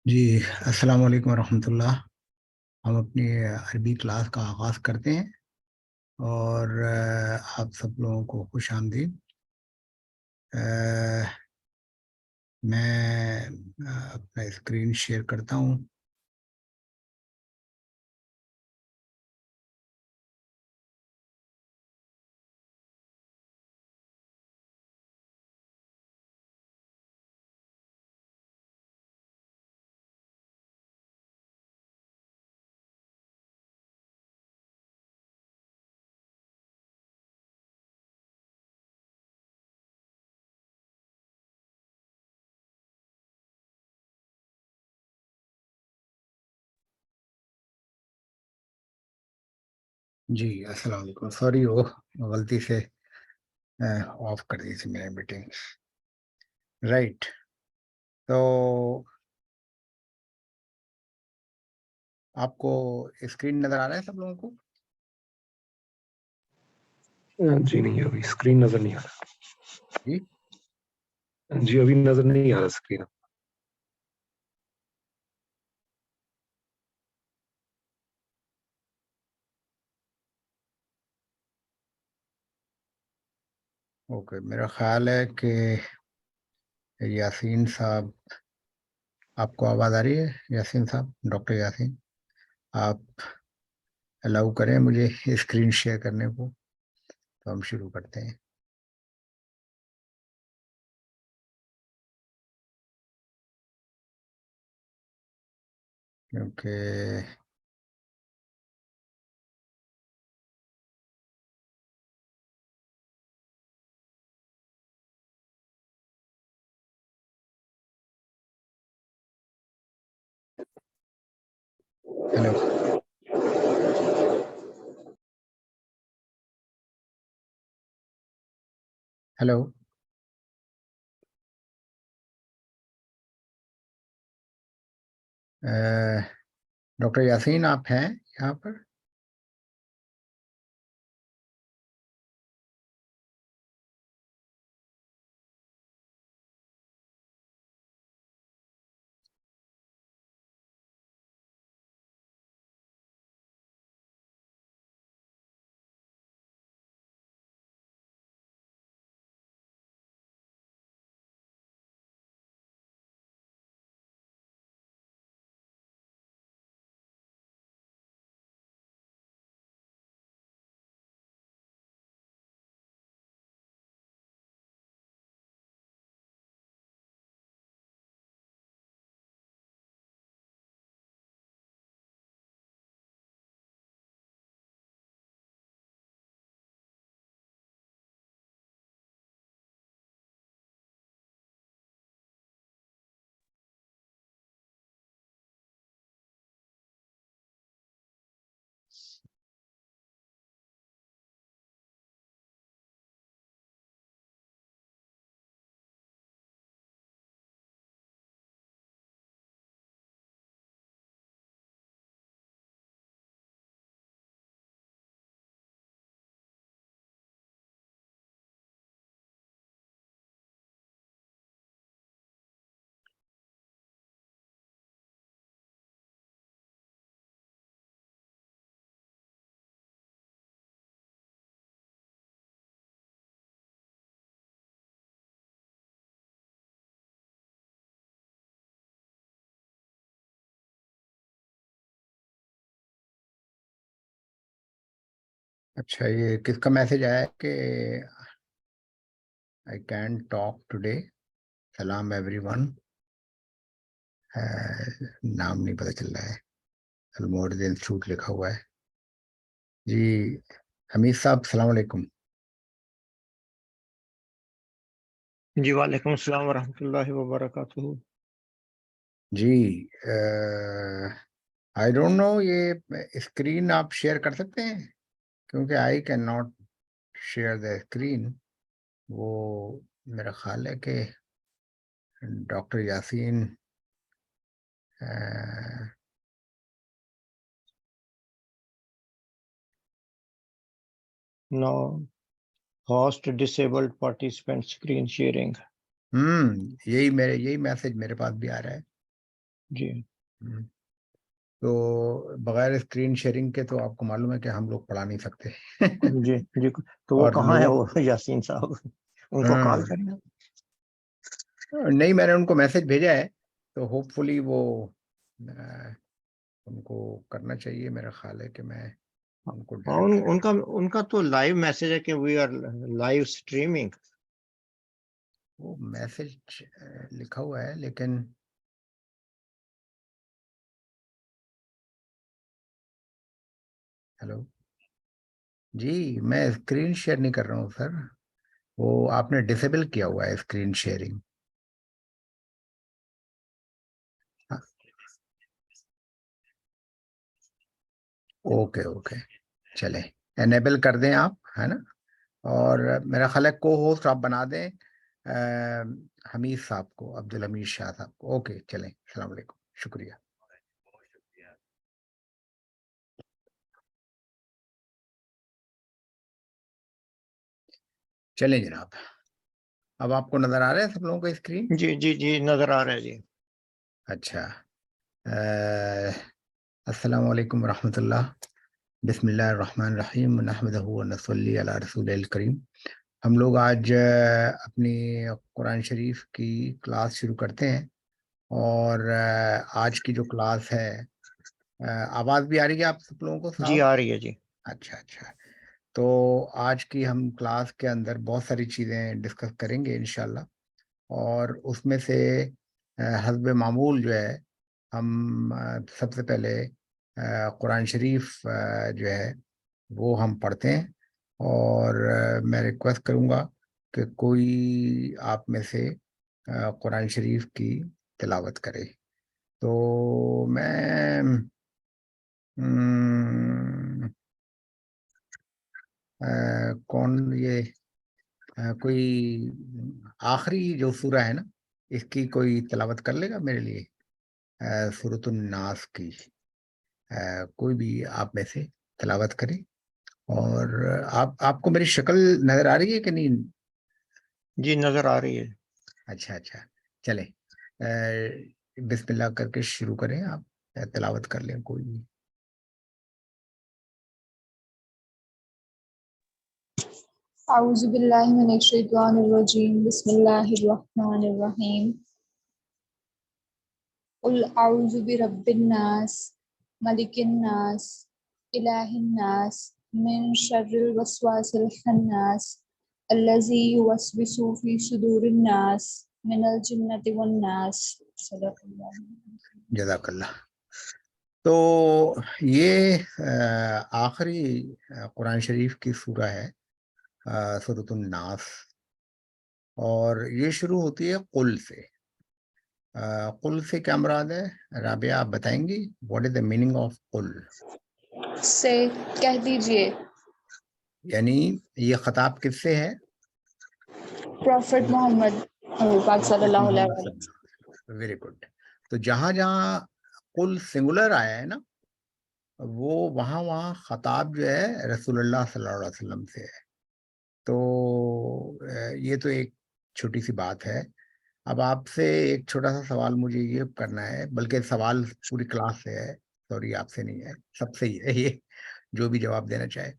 جی السلام علیکم ورحمۃ اللہ۔ ہم اپنی عربی کلاس کا آغاز کرتے ہیں اور آپ سب لوگوں کو خوش آمدید۔ میں اپنا اسکرین شیئر کرتا ہوں۔ جی السلام علیکم، سوری وہ غلطی سے آف کر دی تھی میں نے میٹنگ۔ رائٹ، تو آپ کو اسکرین نظر آ رہا ہے سب لوگوں کو؟ جی نہیں، ابھی اسکرین نظر نہیں آ رہا۔ جی جی ابھی نظر نہیں آ رہا اسکرین۔ اوکے، میرا خیال ہے کہ یاسین صاحب، آپ کو آواز آ رہی ہے؟ یاسین صاحب، ڈاکٹر یاسین، آپ الاؤ کریں مجھے اسکرین شیئر کرنے کو تو ہم شروع کرتے ہیں۔ کیونکہ ہیلو ہیلو ڈاکٹر یاسین، آپ ہیں یہاں پر؟ اچھا، یہ کس کا میسج آیا ہے کہ آئی کین ٹاک ٹوڈے؟ سلام ایوری ون، نام نہیں پتہ چل رہا ہے، المعرض انسٹیٹیوٹ لکھا ہوا ہے۔ جی حمید صاحب، السلام علیکم۔ جی وعلیکم السلام ورحمۃ اللہ وبرکاتہ۔ جی آئی ڈونٹ نو، یہ اسکرین آپ شیئر کر سکتے ہیں؟ کیونکہ I can not share the screen. وہ میرا خیال ہے کہ doctor Yasin no host disabled participant screen sharing. یہی میسج میرے پاس بھی آ رہا ہے جی تو بغیر اسکرین شیئرنگ کے تو آپ کو معلوم ہے کہ ہم لوگ پڑھا نہیں سکتے. جی جی تو وہ اور کہاں ہے لوگوں وہ یاسین صاحب؟ ان کو کال کرنا. نہیں، میں نے ان کو میسج بھیجا ہے تو ہوپ فلی وہ ان کو کرنا چاہیے. میرا خیال ہے کہ میں ان کو ان کا تو لائیو میسج ہے کہ وی آر لائیو اسٹریمنگ. وہ میسج لکھا ہوا ہے لیکن ہیلو جی، میں اسکرین شیئر نہیں کر رہا ہوں سر. وہ آپ نے ڈسیبل کیا ہوا ہے اسکرین شیئرنگ. اوکے اوکے، چلیں انیبل کر دیں آپ، ہے نا. اور میرا خیال ہے کو ہوسٹ آپ بنا دیں حمید صاحب کو، عبدالحمید شاہ صاحب کو. اوکے چلیں، السلام علیکم، شکریہ. چلیں جناب، اب آپ کو نظر آ رہا ہے سب لوگوں کا اسکرین؟ جی جی جی نظر آ رہا ہے جی. اچھا، السلام علیکم ورحمۃ اللہ. بسم اللہ الرحمن الرحیم، نحمدہ و نصلی علی رسول الکریم. ہم لوگ آج اپنی قرآن شریف کی کلاس شروع کرتے ہیں. اور آج کی جو کلاس ہے، آواز بھی آ رہی ہے آپ سب لوگوں کو جی صاحب؟ آ رہی ہے جی. اچھا اچھا. تو آج کی ہم کلاس کے اندر بہت ساری چیزیں ڈسکس کریں گے انشاءاللہ. اور اس میں سے حسب معمول جو ہے ہم سب سے پہلے قرآن شریف جو ہے وہ ہم پڑھتے ہیں. اور میں ریکویسٹ کروں گا کہ کوئی آپ میں سے قرآن شریف کی تلاوت کرے. تو میں کون یہ کوئی آخری جو سورہ ہے نا، اس کی کوئی تلاوت کر لے گا میرے لیے؟ سورۃ الناس کی کوئی بھی آپ میں سے تلاوت کرے. اور آپ کو میری شکل نظر آ رہی ہے کہ نہیں؟ جی نظر آ رہی ہے. اچھا اچھا، چلیں بسم اللہ کر کے شروع کریں. آپ تلاوت کر لیں کوئی بھی. اعوذ باللہ من الشیطان الرجیم، بسم اللہ الرحمن الرحیم. قل اعوذ برب الناس، ملک الناس، الہ الناس، من شر الوسواس الخناس، الذی یوسوس فی صدور الناس من الجنۃ والناس. صدق اللہ. جزاک اللہ. تو یہ آخری قرآن شریف کی سورہ ہے، سورۃ الناس. اور یہ شروع ہوتی ہے قل سے. قل سے کیا مراد ہے؟ رابعہ آپ بتائیں گی what is the meaning of قل؟ سے کہہ دیجئے. یعنی یہ خطاب کس سے ہے؟ پروفٹ محمد پاک صلی اللہ علیہ وسلم. Very good. تو جہاں جہاں قل سنگولر آیا ہے نا، وہ وہاں خطاب جو ہے رسول اللہ صلی اللہ علیہ وسلم سے ہے. تو یہ تو ایک چھوٹی سی بات ہے. اب آپ سے ایک چھوٹا سا سوال مجھے یہ کرنا ہے، بلکہ سوال پوری کلاس سے ہے، سوری آپ سے نہیں ہے، سب سے ہی ہے یہ، جو بھی جواب دینا چاہے،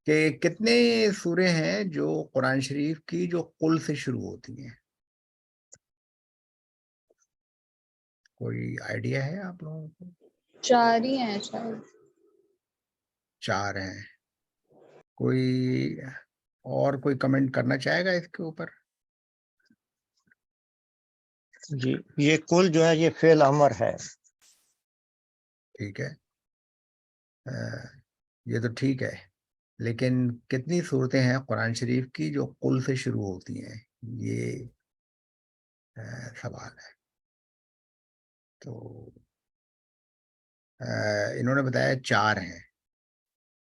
کہ کتنے سورے ہیں جو قرآن شریف کی جو قل سے شروع ہوتی ہیں؟ کوئی آئیڈیا ہے آپ لوگوں کو؟ 4 ہی ہیں شاید. 4 ہیں. کوئی اور کوئی کمنٹ کرنا چاہے گا اس کے اوپر؟ جی یہ کل جو ہے یہ فعل امر ہے. ٹھیک ہے، یہ تو ٹھیک ہے، لیکن کتنی صورتیں ہیں قرآن شریف کی جو قل سے شروع ہوتی ہیں؟ یہ سوال ہے. تو انہوں نے بتایا 4 ہیں.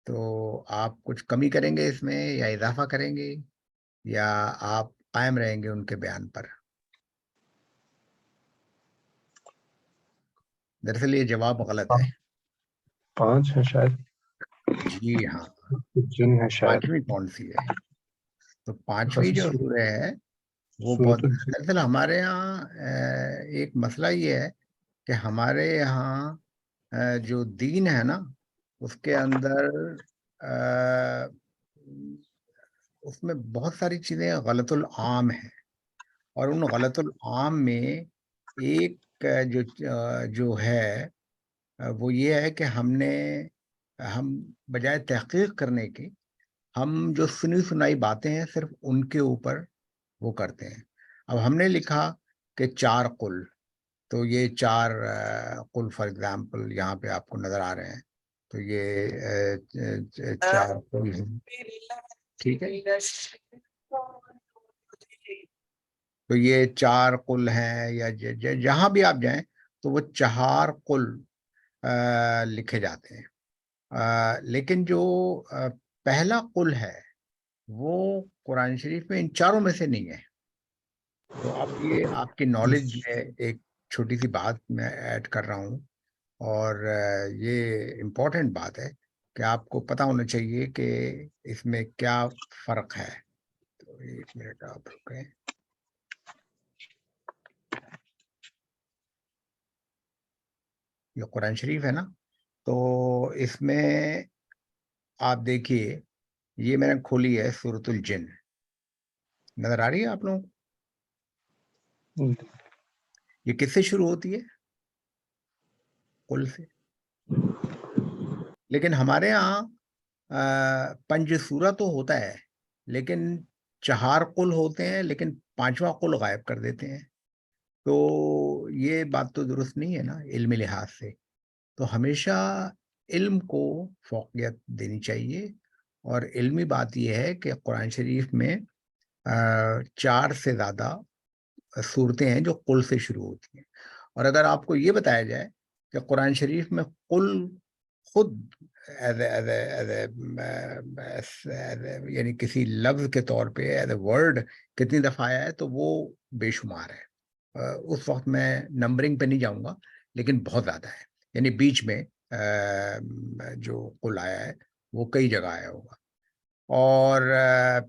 تو آپ کچھ کمی کریں گے اس میں یا اضافہ کریں گے، یا آپ قائم رہیں گے ان کے بیان پر؟ دراصل یہ جواب غلط ہے. 5 ہے شاید. جی ہاں، جن ہے شاید. 5ویں کون سی ہے؟ تو 5ویں جو سورہ ہے وہ بہت سورۃ دراصل ہمارے ہاں ایک مسئلہ یہ ہے کہ ہمارے یہاں جو دین ہے نا اس کے اندر اس میں بہت ساری چیزیں غلط العام ہیں، اور ان غلط العام میں ایک جو ہے وہ یہ ہے کہ ہم بجائے تحقیق کرنے کی ہم جو سنی سنائی باتیں ہیں صرف ان کے اوپر وہ کرتے ہیں۔ اب ہم نے لکھا کہ 4 قل، تو یہ 4 قل فار ایگزامپل یہاں پہ آپ کو نظر آ رہے ہیں، تو یہ 4 قل ہیں، ٹھیک ہے۔ تو یہ 4 قل ہیں، یا جہاں بھی آپ جائیں تو وہ 4 قل لکھے جاتے ہیں، لیکن جو پہلا قل ہے وہ قرآن شریف میں ان چاروں میں سے نہیں ہے۔ تو اب یہ آپ کی نالج میں ایک چھوٹی سی بات میں ایڈ کر رہا ہوں، اور یہ امپورٹنٹ بات ہے کہ آپ کو پتہ ہونا چاہیے کہ اس میں کیا فرق ہے۔ تو 1 منٹ آپ رکیں۔ یہ قرآن شریف ہے نا، تو اس میں آپ دیکھیے، یہ میں نے کھولی ہے سورۃ الجن، نظر آ رہی ہے آپ لوگوں کو؟ یہ کس سے شروع ہوتی ہے؟ قل سے۔ لیکن ہمارے ہاں پنج سورہ تو ہوتا ہے، لیکن 4 قل ہوتے ہیں، لیکن 5واں قل غائب کر دیتے ہیں۔ تو یہ بات تو درست نہیں ہے نا علمی لحاظ سے۔ تو ہمیشہ علم کو فوقیت دینی چاہیے، اور علمی بات یہ ہے کہ قرآن شریف میں 4 سے زیادہ صورتیں ہیں جو قل سے شروع ہوتی ہیں۔ اور اگر آپ کو یہ بتایا جائے کہ قرآن شریف میں قل خود یعنی کسی لفظ کے طور پہ ایز اے ورڈ کتنی دفعہ آیا ہے، تو وہ بے شمار ہے۔ اس وقت میں نمبرنگ پہ نہیں جاؤں گا، لیکن بہت زیادہ ہے، یعنی بیچ میں جو قل آیا ہے وہ کئی جگہ آیا ہوگا۔ اور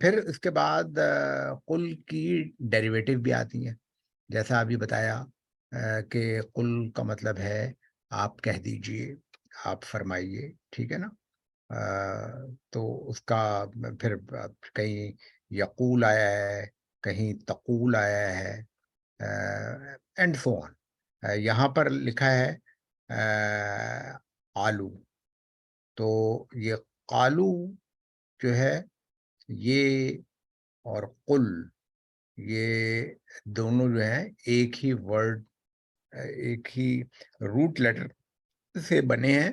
پھر اس کے بعد قل کی ڈیریویٹو بھی آتی ہیں، جیسا ابھی بتایا کہ قل کا مطلب ہے آپ کہہ دیجئے، آپ فرمائیے، ٹھیک ہے نا۔ تو اس کا پھر کہیں یقول آیا ہے، کہیں تقول آیا ہے، اینڈ سو آن۔ یہاں پر لکھا ہے آلو، تو یہ قالو جو ہے یہ اور قل، یہ دونوں جو ہیں ایک ہی ورڈ، ایک ہی روٹ لیٹر سے بنے ہیں،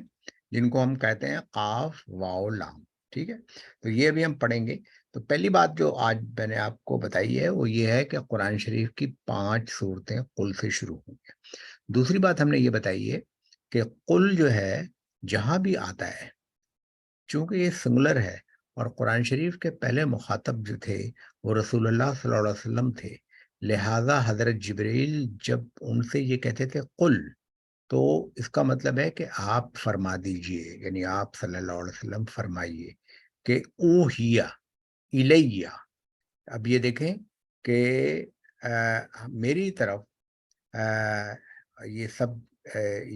جن کو ہم کہتے ہیں قاف واو لام، ٹھیک ہے۔ تو یہ بھی ہم پڑھیں گے۔ تو پہلی بات جو آج میں نے آپ کو بتائی ہے وہ یہ ہے کہ قرآن شریف کی 5 صورتیں قل سے شروع ہوئی ہیں۔ دوسری بات ہم نے یہ بتائی ہے کہ قل جو ہے جہاں بھی آتا ہے، چونکہ یہ سنگولر ہے، اور قرآن شریف کے پہلے مخاطب جو تھے وہ رسول اللہ صلی اللہ علیہ وسلم تھے، لہذا حضرت جبریل جب ان سے یہ کہتے تھے قل، تو اس کا مطلب ہے کہ آپ فرما دیجئے، یعنی آپ صلی اللہ علیہ وسلم فرمائیے کہ اوہیا الیہ۔ اب یہ دیکھیں کہ میری طرف یہ سب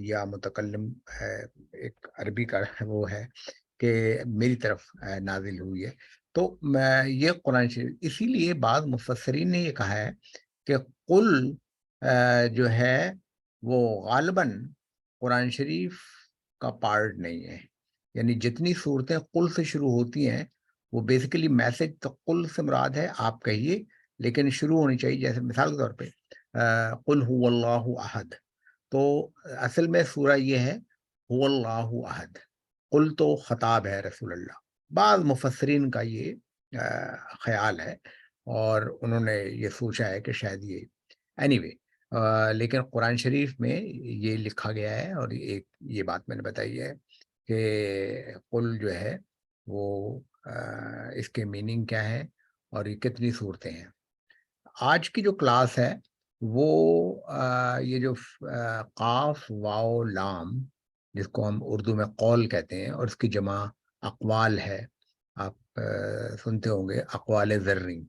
یا متکلم ایک عربی کا وہ ہے کہ میری طرف نازل ہوئی ہے، تو یہ قرآن شریف، اسی لیے بعض مفسرین نے یہ کہا ہے کہ قل جو ہے وہ غالباً قرآن شریف کا پارٹ نہیں ہے، یعنی جتنی صورتیں قل سے شروع ہوتی ہیں وہ بیسیکلی میسج، تو قل سے مراد ہے آپ کہیے، لیکن شروع ہونی چاہیے، جیسے مثال کے طور پہ قل هو اللہ احد، تو اصل میں سورہ یہ ہے هو اللہ احد، قل تو خطاب ہے رسول اللہ۔ بعض مفسرین کا یہ خیال ہے، اور انہوں نے یہ سوچا ہے کہ شاید یہ anyway، لیکن قرآن شریف میں یہ لکھا گیا ہے، اور ایک یہ بات میں نے بتائی ہے کہ قل جو ہے وہ اس کے میننگ کیا ہے اور یہ کتنی صورتیں ہیں۔ آج کی جو کلاس ہے وہ یہ جو قاف واو لام، جس کو ہم اردو میں قول کہتے ہیں، اور اس کی جمع اقوال ہے، آپ سنتے ہوں گے اقوال ذرّی،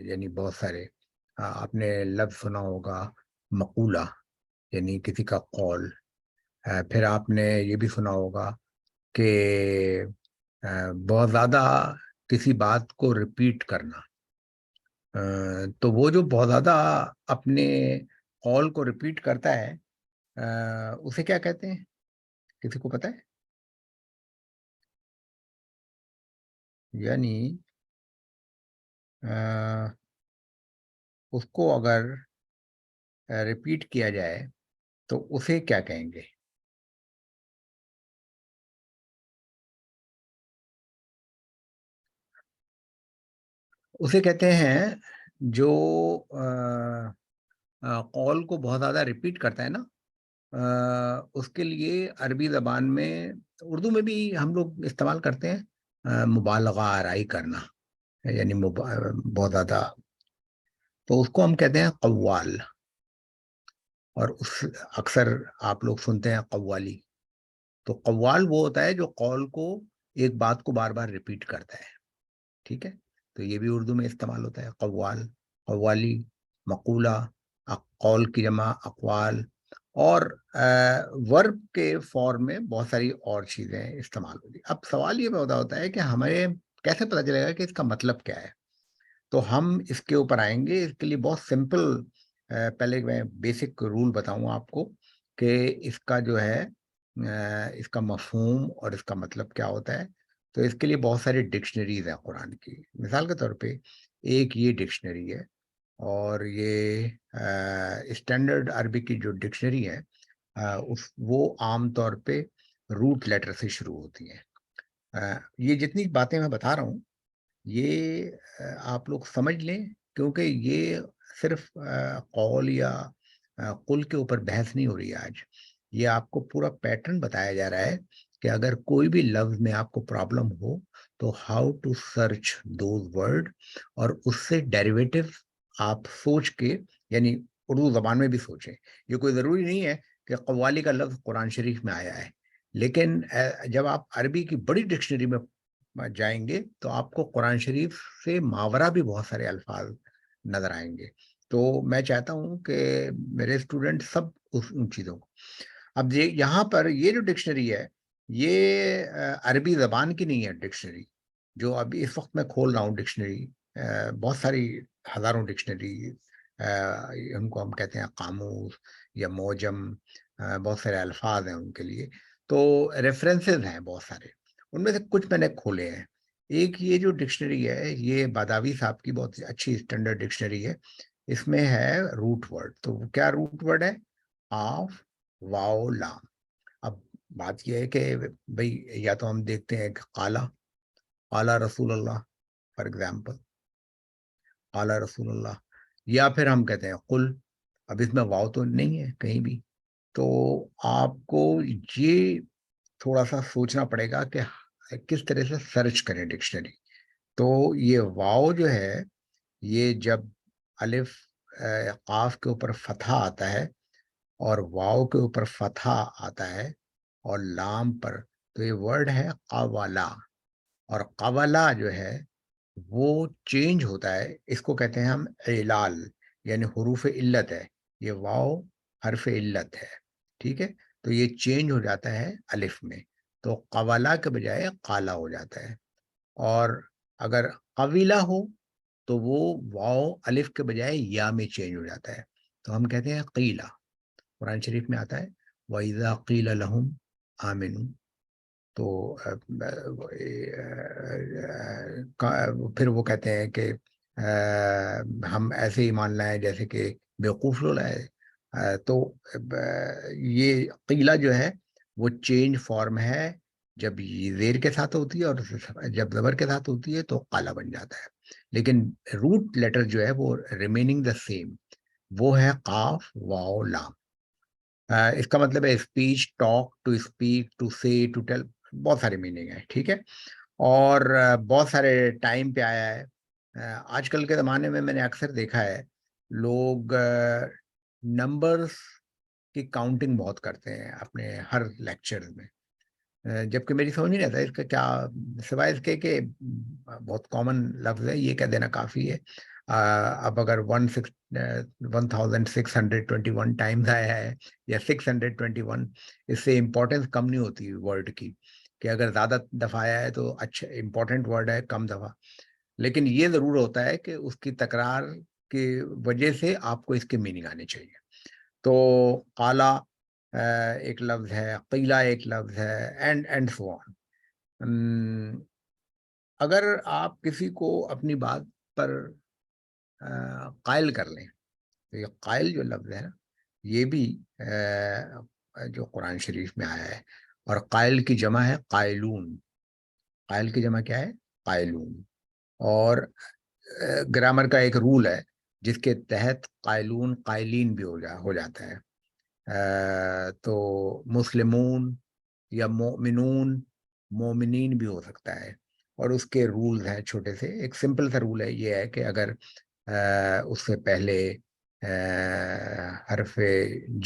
یعنی بہت سارے، آپ نے لفظ سنا ہوگا مقولہ، یعنی کسی کا قول. پھر آپ نے یہ بھی سنا ہوگا کہ بہت زیادہ کسی بات کو ریپیٹ کرنا. تو وہ جو بہت زیادہ اپنے قول کو ریپیٹ کرتا ہے اسے کیا کہتے ہیں؟ کسی کو پتہ ہے؟ یعنی اس کو اگر ریپیٹ کیا جائے تو اسے کیا کہیں گے؟ اسے کہتے ہیں جو قول کو بہت زیادہ ریپیٹ کرتا ہے نا، اس کے لیے عربی زبان میں، اردو میں بھی ہم لوگ استعمال کرتے ہیں مبالغہ آرائی کرنا، یعنی بہت زیادہ. تو اس کو ہم کہتے ہیں قوال، اور اکثر آپ لوگ سنتے ہیں قوالی. تو قوال وہ ہوتا ہے جو قول کو، ایک بات کو بار بار ریپیٹ کرتا ہے. ٹھیک ہے، تو یہ بھی اردو میں استعمال ہوتا ہے، قوال، قوالی، مقولہ، قول کی جمع اقوال، اور ورب کے فارم میں بہت ساری اور چیزیں استعمال ہوتی. اب سوال یہ پیدا ہوتا ہے کہ ہمیں کیسے پتہ چلے گا کہ اس کا مطلب کیا ہے؟ تو ہم اس کے اوپر آئیں گے. اس کے لیے بہت سمپل، پہلے میں بیسک رول بتاؤں آپ کو کہ اس کا جو ہے اس کا مفہوم اور اس کا مطلب کیا ہوتا ہے. تو اس کے لیے بہت ساری ڈکشنریز ہیں قرآن کی. مثال کے طور پہ ایک یہ ڈکشنری ہے، اور یہ اسٹینڈرڈ عربی کی جو ڈکشنری ہے وہ عام طور پہ روٹ لیٹر سے شروع ہوتی ہیں. یہ جتنی باتیں میں بتا رہا ہوں یہ آپ لوگ سمجھ لیں، کیونکہ یہ صرف قول یا قل کے اوپر بحث نہیں ہو رہی ہے آج. یہ آپ کو پورا پیٹرن بتایا جا رہا ہے کہ اگر کوئی بھی لفظ میں آپ کو پرابلم ہو تو how to search those word, اور اس سے ڈیریویٹو آپ سوچ کے، یعنی اردو زبان میں بھی سوچیں. یہ کوئی ضروری نہیں ہے کہ قوالی کا لفظ قرآن شریف میں آیا ہے، لیکن جب آپ عربی کی بڑی ڈکشنری میں جائیں گے تو آپ کو قرآن شریف سے ماورا بھی بہت سارے الفاظ نظر آئیں گے. تو میں چاہتا ہوں کہ میرے اسٹوڈنٹ سب ان چیزوں کو، اب یہاں پر یہ جو ڈکشنری ہے یہ عربی زبان کی نہیں ہے. ڈکشنری جو ابھی اس وقت میں کھول رہا ہوں ڈکشنری، بہت ساری ہزاروں ڈکشنری، ان کو ہم کہتے ہیں قاموس یا موجم، بہت سارے الفاظ ہیں ان کے لیے. تو ریفرنسز ہیں بہت سارے، ان میں سے کچھ میں نے کھولے ہیں. ایک یہ جو ڈکشنری ہے یہ باداوی صاحب کی بہت اچھی اسٹینڈرڈ ڈکشنری ہے. اس میں ہے روٹ ورڈ. تو کیا روٹ ورڈ ہے؟ آف، واو، لام. اب بات یہ ہے کہ بھئی یا تو ہم دیکھتے ہیں کہ قال رسول اللہ، فار ایگزامپل قال رسول اللہ، یا پھر ہم کہتے ہیں قل. اب اس میں واو تو نہیں ہے کہیں بھی. تو آپ کو یہ تھوڑا سا سوچنا پڑے گا کہ کس طرح سے سرچ کریں ڈکشنری. تو یہ واو جو ہے، یہ جب الف قاف کے اوپر فتحہ آتا ہے اور واو کے اوپر فتحہ آتا ہے اور لام پر، تو یہ ورڈ ہے قوالا. اور قوالا جو ہے وہ چینج ہوتا ہے. اس کو کہتے ہیں ہم علال، یعنی حروف علت ہے. یہ واو حرف علت ہے. ٹھیک ہے، تو یہ چینج ہو جاتا ہے الف میں، تو قوالا کے بجائے قالا ہو جاتا ہے. اور اگر قویلا ہو تو وہ واو الف کے بجائے یا میں چینج ہو جاتا ہے، تو ہم کہتے ہیں قیلا. قرآن شریف میں آتا ہے وَإِذَا قِيلَ لَهُمْ آمِنُوا. تو پھر وہ کہتے ہیں کہ ہم ایسے ایمان لائیں جیسے کہ بیوقوف لوگ لائے. تو یہ قیلا جو ہے وہ چینج فارم ہے. جب یہ زیر کے ساتھ ہوتی ہے اور جب زبر کے ساتھ ہوتی ہے تو قالا بن جاتا ہے. لیکن روٹ لیٹر جو ہے وہ ریمیننگ دا سیم، وہ ہے قاف، واو، لام. اس کا مطلب ہے speech, talk, to speak, to say, to tell, بہت سارے میننگ ہیں. ٹھیک ہے، اور بہت سارے ٹائم پہ آیا ہے. آج کل کے زمانے میں نے اکثر دیکھا ہے لوگ نمبرز کی کاؤنٹنگ بہت کرتے ہیں اپنے ہر لیکچر میں، جبکہ میری سمجھ نہیں آتا اس کا کیا، سوائے اس کے کہ بہت کامن لفظ ہے، یہ کہہ دینا کافی ہے. اب اگر 1621 ٹائمز آیا ہے یا 621، اس سے امپورٹنس کم نہیں ہوتی ورڈ کی، کہ اگر زیادہ دفعہ آیا ہے تو اچھا امپورٹنٹ ورڈ ہے کم دفعہ، لیکن یہ ضرور ہوتا ہے کہ اس کی تکرار کی وجہ سے آپ کو اس کے میننگ آنے چاہیے. تو قالا ایک لفظ ہے، قیلا ایک لفظ ہے، اینڈ سو آن. اگر آپ کسی کو اپنی بات پر قائل کر لیں تو یہ قائل جو لفظ ہے نا، یہ بھی جو قرآن شریف میں آیا ہے، اور قائل کی جمع ہے قائلون. قائل کی جمع کیا ہے؟ قائلون. اور گرامر کا ایک رول ہے جس کے تحت قائلون قائلین بھی ہو جاتا ہے. تو مسلمون یا مومنون مومنین بھی ہو سکتا ہے، اور اس کے رولز ہیں چھوٹے سے. ایک سمپل سا رول ہے، یہ ہے کہ اگر اس سے پہلے حرف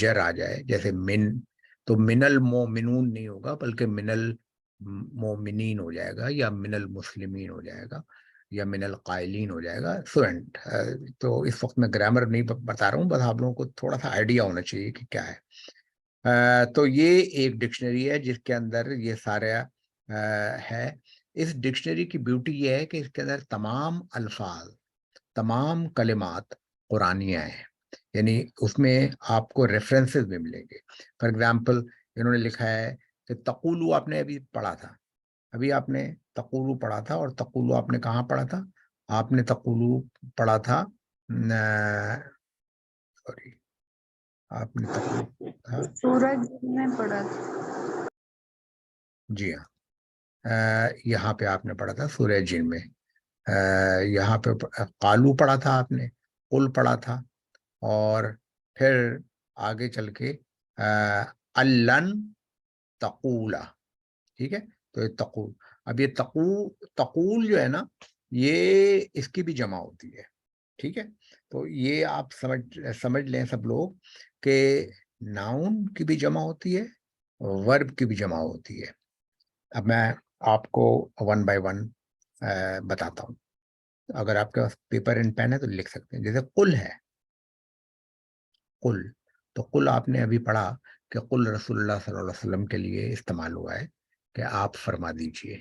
جر آ جائے جیسے من، تو من المومنون نہیں ہوگا بلکہ من المومنین ہو جائے گا، یا من المسلمین ہو جائے گا، یا من القائلین ہو جائے گا. سوئنٹ. تو اس وقت میں گرامر نہیں بتا رہا ہوں، بس آپ لوگوں کو تھوڑا سا آئیڈیا ہونا چاہیے کہ کیا ہے. تو یہ ایک ڈکشنری ہے جس کے اندر یہ سارا ہے. اس ڈکشنری کی بیوٹی یہ ہے کہ اس کے اندر تمام الفاظ، تمام کلمات قرآنیہ ہیں، یعنی اس میں آپ کو ریفرنسز بھی ملیں گے. فار ایگزامپل انہوں نے لکھا ہے کہ تقولو، آپ نے ابھی پڑھا تھا، ابھی آپ نے تقولو پڑھا تھا، اور تقولو آپ نے کہاں پڑھا تھا؟ آپ نے تقولو پڑھا تھا، سوری، آپ نے تقولو تھا سورج میں پڑھا تھا. جی ہاں، یہاں پہ آپ نے پڑھا تھا سورہ جن میں. یہاں پہ قالو پڑھا تھا آپ نے، قل پڑھا تھا، اور پھر آگے چل کے الن تقولا. ٹھیک ہے، تو یہ تقول. اب یہ تقول جو ہے نا، یہ اس کی بھی جمع ہوتی ہے. ٹھیک ہے، تو یہ آپ سمجھ لیں سب لوگ کہ ناؤن کی بھی جمع ہوتی ہے، ورب کی بھی جمع ہوتی ہے. اب میں آپ کو ون بائی ون بتاتا ہوں. اگر آپ کے پاس پیپر اینڈ پین ہے تو لکھ سکتے ہیں. جیسے قل ہے، قل، تو قل آپ نے ابھی پڑھا کہ قل رسول اللہ صلی اللہ علیہ وسلم کے لیے استعمال ہوا ہے کہ آپ فرما دیجئے.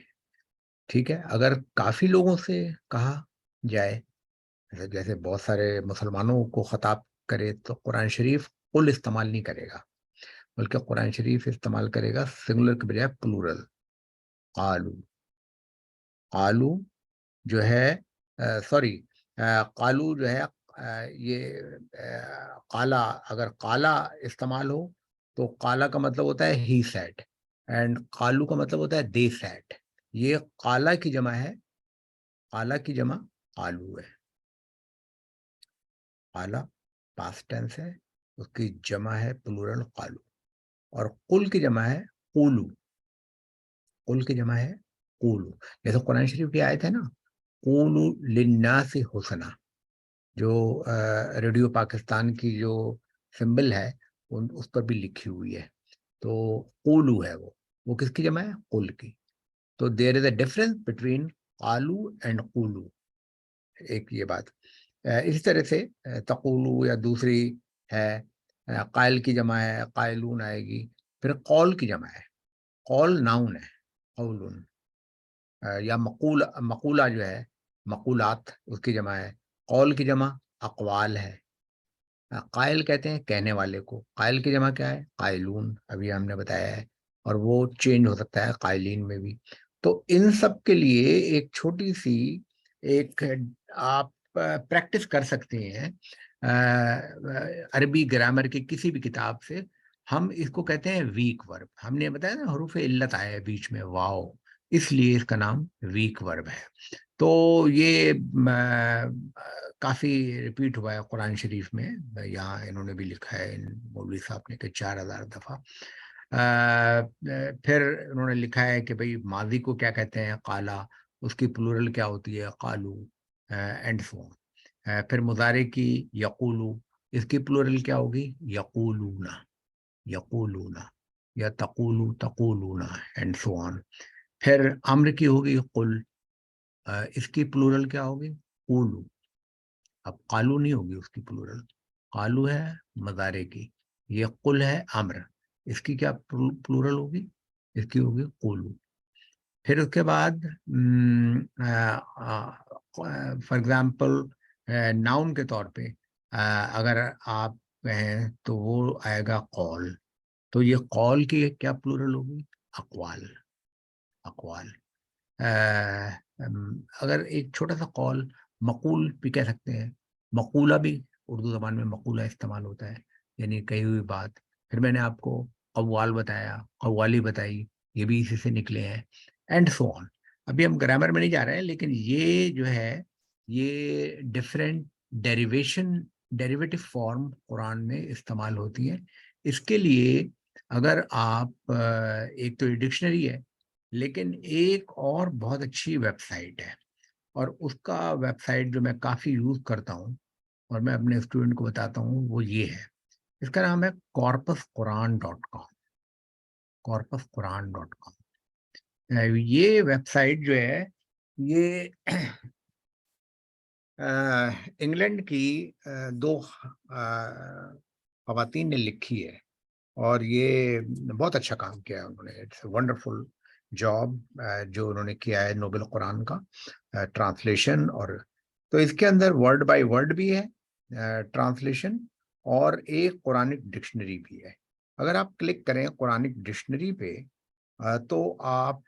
ٹھیک ہے، اگر کافی لوگوں سے کہا جائے، جیسے بہت سارے مسلمانوں کو خطاب کرے، تو قرآن شریف قل استعمال نہیں کرے گا، بلکہ قرآن شریف استعمال کرے گا سنگولر کے بجائے پلورل، قالو. قالو جو ہے سوری، قالو جو ہے یہ قالا، اگر قالا استعمال ہو تو قالا کا مطلب ہوتا ہے ہی سیڈ، اینڈ قالو کا مطلب ہوتا ہے دے سیڈ. یہ قالا کی جمع ہے، قالا کی جمع قالو ہے. قالا پاسٹ ٹینس ہے، اس کی جمع ہے پلورل قالو. اور قل کی جمع ہے قولو، قل کی جمع ہے قولو. جیسے قرآن شریف کی آیت ہے نا، قولو للناس حسنا، جو ریڈیو پاکستان کی جو سمبل ہے اس پر بھی لکھی ہوئی ہے. تو قولو ہے، وہ کس کی جمع ہے؟ قل کی. تو دیر از اے ڈفرنس بٹوین قالو اینڈ قولو. ایک یہ بات. اسی طرح سے تقولو یا دوسری ہے، قائل کی جمع ہے قائلون آئے گی. پھر قول کی جمع ہے، قول ناؤن ہے، قولن. یا مقولہ جو ہے، مقولات، اس کی جمع ہے. قول کی جمع اقوال ہے. قائل کہتے ہیں کہنے والے کو. قائل کی جمع کیا ہے؟ قائلون، ابھی ہم نے بتایا ہے، اور وہ چینج ہو سکتا ہے قائلین میں بھی. تو ان سب کے لیے ایک چھوٹی سی ایک آپ پریکٹس کر سکتے ہیں عربی گرامر کی کسی بھی کتاب سے. ہم اس کو کہتے ہیں ویک ورب. ہم نے بتایا نا حروف علت آئے ہے بیچ میں، واو، اس لیے اس کا نام ویک ورب ہے. تو یہ کافی ریپیٹ ہوا ہے قرآن شریف میں. یہاں انہوں نے بھی لکھا ہے مولوی صاحب نے کہ 4000 دفعہ. پھر انہوں نے لکھا ہے کہ بھئی ماضی کو کیا کہتے ہیں؟ قالا، اس کی پلورل کیا ہوتی ہے؟ قالو، اینڈ سو. پھر مضارع کی یقولو، اس کی پلورل کیا ہوگی؟ یقولون، یقولون، یا تقولو تقولون، اینڈ سو آن. پھر امر کی ہوگی قل، اس کی پلورل کیا ہوگی؟ قولو. اب قالو نہیں ہوگی اس کی پلورل, قالو ہے مضارع کی, یہ قل ہے امر, اس کی کیا پلورل ہوگی؟ اس کی ہوگی قولو. پھر اس کے بعد فار ایگزامپل ناؤن کے طور پہ اگر آپ کہیں تو وہ آئے گا قول, تو یہ قول کی کیا پلورل ہوگی؟ اقوال. اقوال. اگر ایک چھوٹا سا قول مقول بھی کہہ سکتے ہیں, مقولہ بھی اردو زبان میں مقولہ استعمال ہوتا ہے, یعنی کہی ہوئی بات. پھر میں نے آپ کو قوال بتایا, قوالی بتائی, یہ بھی اسی سے نکلے ہیں, اینڈ سو آن. ابھی ہم گرامر میں نہیں جا رہے ہیں, لیکن یہ جو ہے یہ ڈفرینٹ ڈیریویٹو فارم قرآن میں استعمال ہوتی ہیں. اس کے لیے اگر آپ ایک تو یہ ڈکشنری ہے, لیکن ایک اور بہت اچھی ویب سائٹ ہے, اور اس کا ویب سائٹ جو میں کافی یوز کرتا ہوں اور میں اپنے اسٹوڈنٹ کو بتاتا ہوں وہ یہ ہے. اس کا نام ہے corpusquran.com. corpusquran.com. یہ ویب سائٹ جو ہے یہ انگلینڈ کی دو خواتین نے لکھی ہے, اور یہ بہت اچھا کام کیا ہے انہوں نے. اٹس اے ونڈرفل جاب جو انہوں نے کیا ہے نوبل قرآن کا ٹرانسلیشن. اور تو اس کے اندر ورڈ بائی ورڈ بھی ہے ٹرانسلیشن, اور ایک قرآنک ڈکشنری بھی ہے. اگر آپ کلک کریں قرآنک ڈکشنری پہ تو آپ,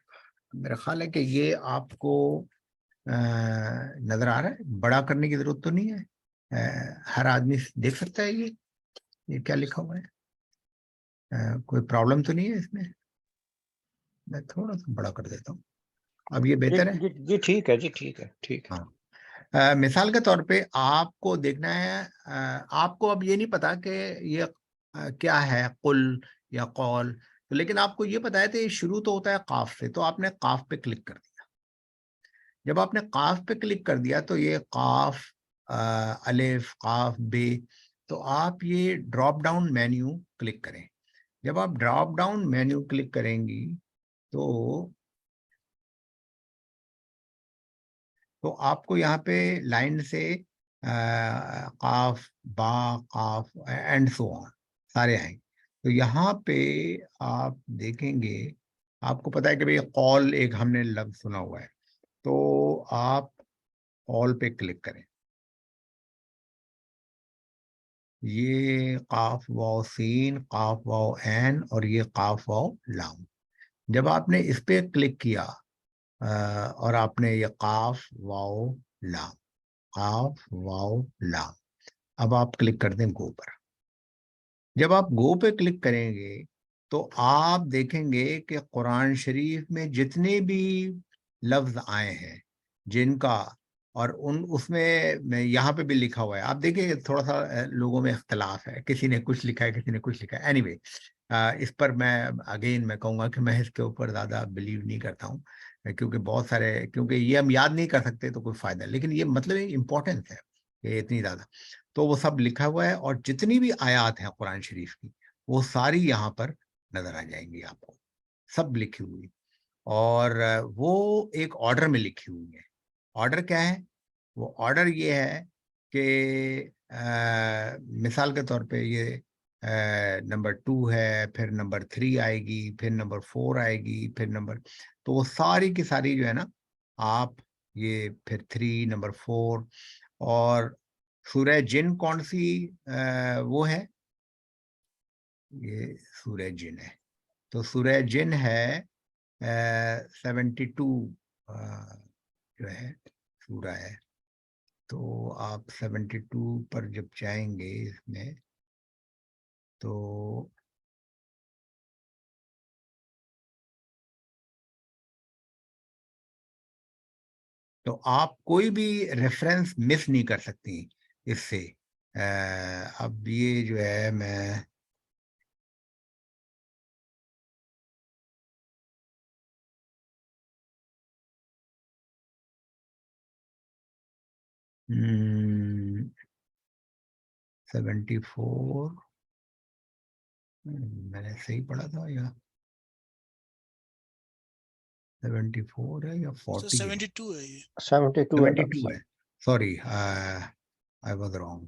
میرا خیال ہے کہ یہ آپ کو نظر آ رہا ہے, بڑا کرنے کی ضرورت تو نہیں ہے, ہر آدمی دیکھ سکتا ہے یہ کیا لکھا ہوا ہے. کوئی پرابلم تو نہیں ہے اس میں تھوڑا سا بڑا کر دیتا ہوں. اب یہ بہتر ہے؟ جی ٹھیک ہے, جی ٹھیک ہے, ٹھیک ہے. ہاں, مثال کے طور پہ آپ کو دیکھنا ہے, آپ کو اب یہ نہیں پتا کہ یہ کیا ہے قل یا قول, لیکن آپ کو یہ پتا ہے کہ یہ شروع تو ہوتا ہے قاف سے, تو آپ نے قاف پہ کلک کر دیا. جب آپ نے قاف پہ کلک کر دیا تو یہ قاف, الف, قاف, بے, تو آپ یہ ڈراپ ڈاؤن مینیو کلک کریں. جب آپ ڈراپ ڈاؤن مینیو کلک کریں گی تو آپ کو یہاں پہ لائن سے قاف, با, قاف اینڈ سو آن سارے آئیں. تو یہاں پہ آپ دیکھیں گے, آپ کو پتا ہے کہ بھئی قول ایک ہم نے لفظ سنا ہوا ہے, تو آپ قول پہ کلک کریں. یہ قاف واو سین, قاف واو عین, اور یہ قاف واو لام. جب آپ نے اس پہ کلک کیا اور آپ نے یہ قاف واو لام, قاف واو لام, اب آپ کلک کر دیں گو پر. جب آپ گو پہ کلک کریں گے تو آپ دیکھیں گے کہ قرآن شریف میں جتنے بھی لفظ آئے ہیں جن کا, اور اس میں یہاں پہ بھی لکھا ہوا ہے, آپ دیکھیں تھوڑا سا لوگوں میں اختلاف ہے, کسی نے کچھ لکھا ہے, کسی نے کچھ لکھا ہے. اینی وے, اس پر میں کہوں گا کہ میں اس کے اوپر زیادہ بلیو نہیں کرتا ہوں, کیونکہ بہت سارے, کیونکہ یہ ہم یاد نہیں کر سکتے تو کوئی فائدہ, لیکن یہ مطلب امپورٹنس ہے کہ اتنی زیادہ, تو وہ سب لکھا ہوا ہے. اور جتنی بھی آیات ہیں قرآن شریف کی وہ ساری یہاں پر نظر آ جائیں گی آپ کو, سب لکھی ہوئی, اور وہ ایک آرڈر میں لکھی ہوئی ہے. آرڈر کیا ہے؟ وہ آرڈر یہ ہے کہ مثال کے طور پہ یہ نمبر 2 ہے, پھر نمبر 3 آئے گی, پھر نمبر 4 آئے گی, پھر نمبر, تو وہ ساری کی ساری جو ہے نا, آپ یہ پھر 3 نمبر 4. اور سورہ جن کون سی وہ ہے؟ یہ سورہ جن ہے, تو سورہ جن ہے 72 جو ہے سورہ ہے. تو آپ 72 پر جب جائیں گے اس میں تو آپ کوئی بھی ریفرنس مس نہیں کر سکتی اس سے. اب یہ جو ہے میں Hmm, 74 میں نے صحیح پڑھا تھا یا 74 ہے یا 40 ہے؟ 72 ہے یہ. 72 72 ہے, سوری. I was wrong.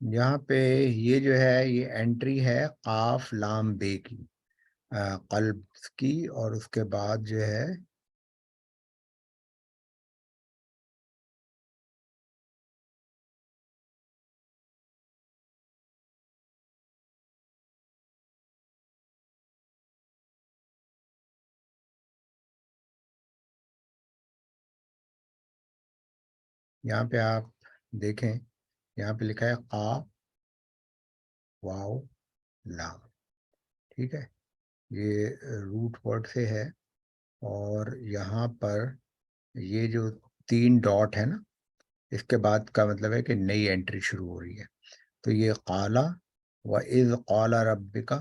یہاں پہ یہ جو ہے یہ انٹری ہے قاف لام بے کی، قلب کی، اور اس کے بعد جو ہے یہاں پہ آپ دیکھیں، یہاں پہ لکھا ہے قاف واو لام، ٹھیک ہے، یہ روٹ ورڈ سے ہے، اور یہاں پر یہ جو 3 ڈاٹ ہے نا، اس کے بعد کا مطلب ہے کہ نئی انٹری شروع ہو رہی ہے. تو یہ قالا وَإِذْ قَالَ رَبِّكَ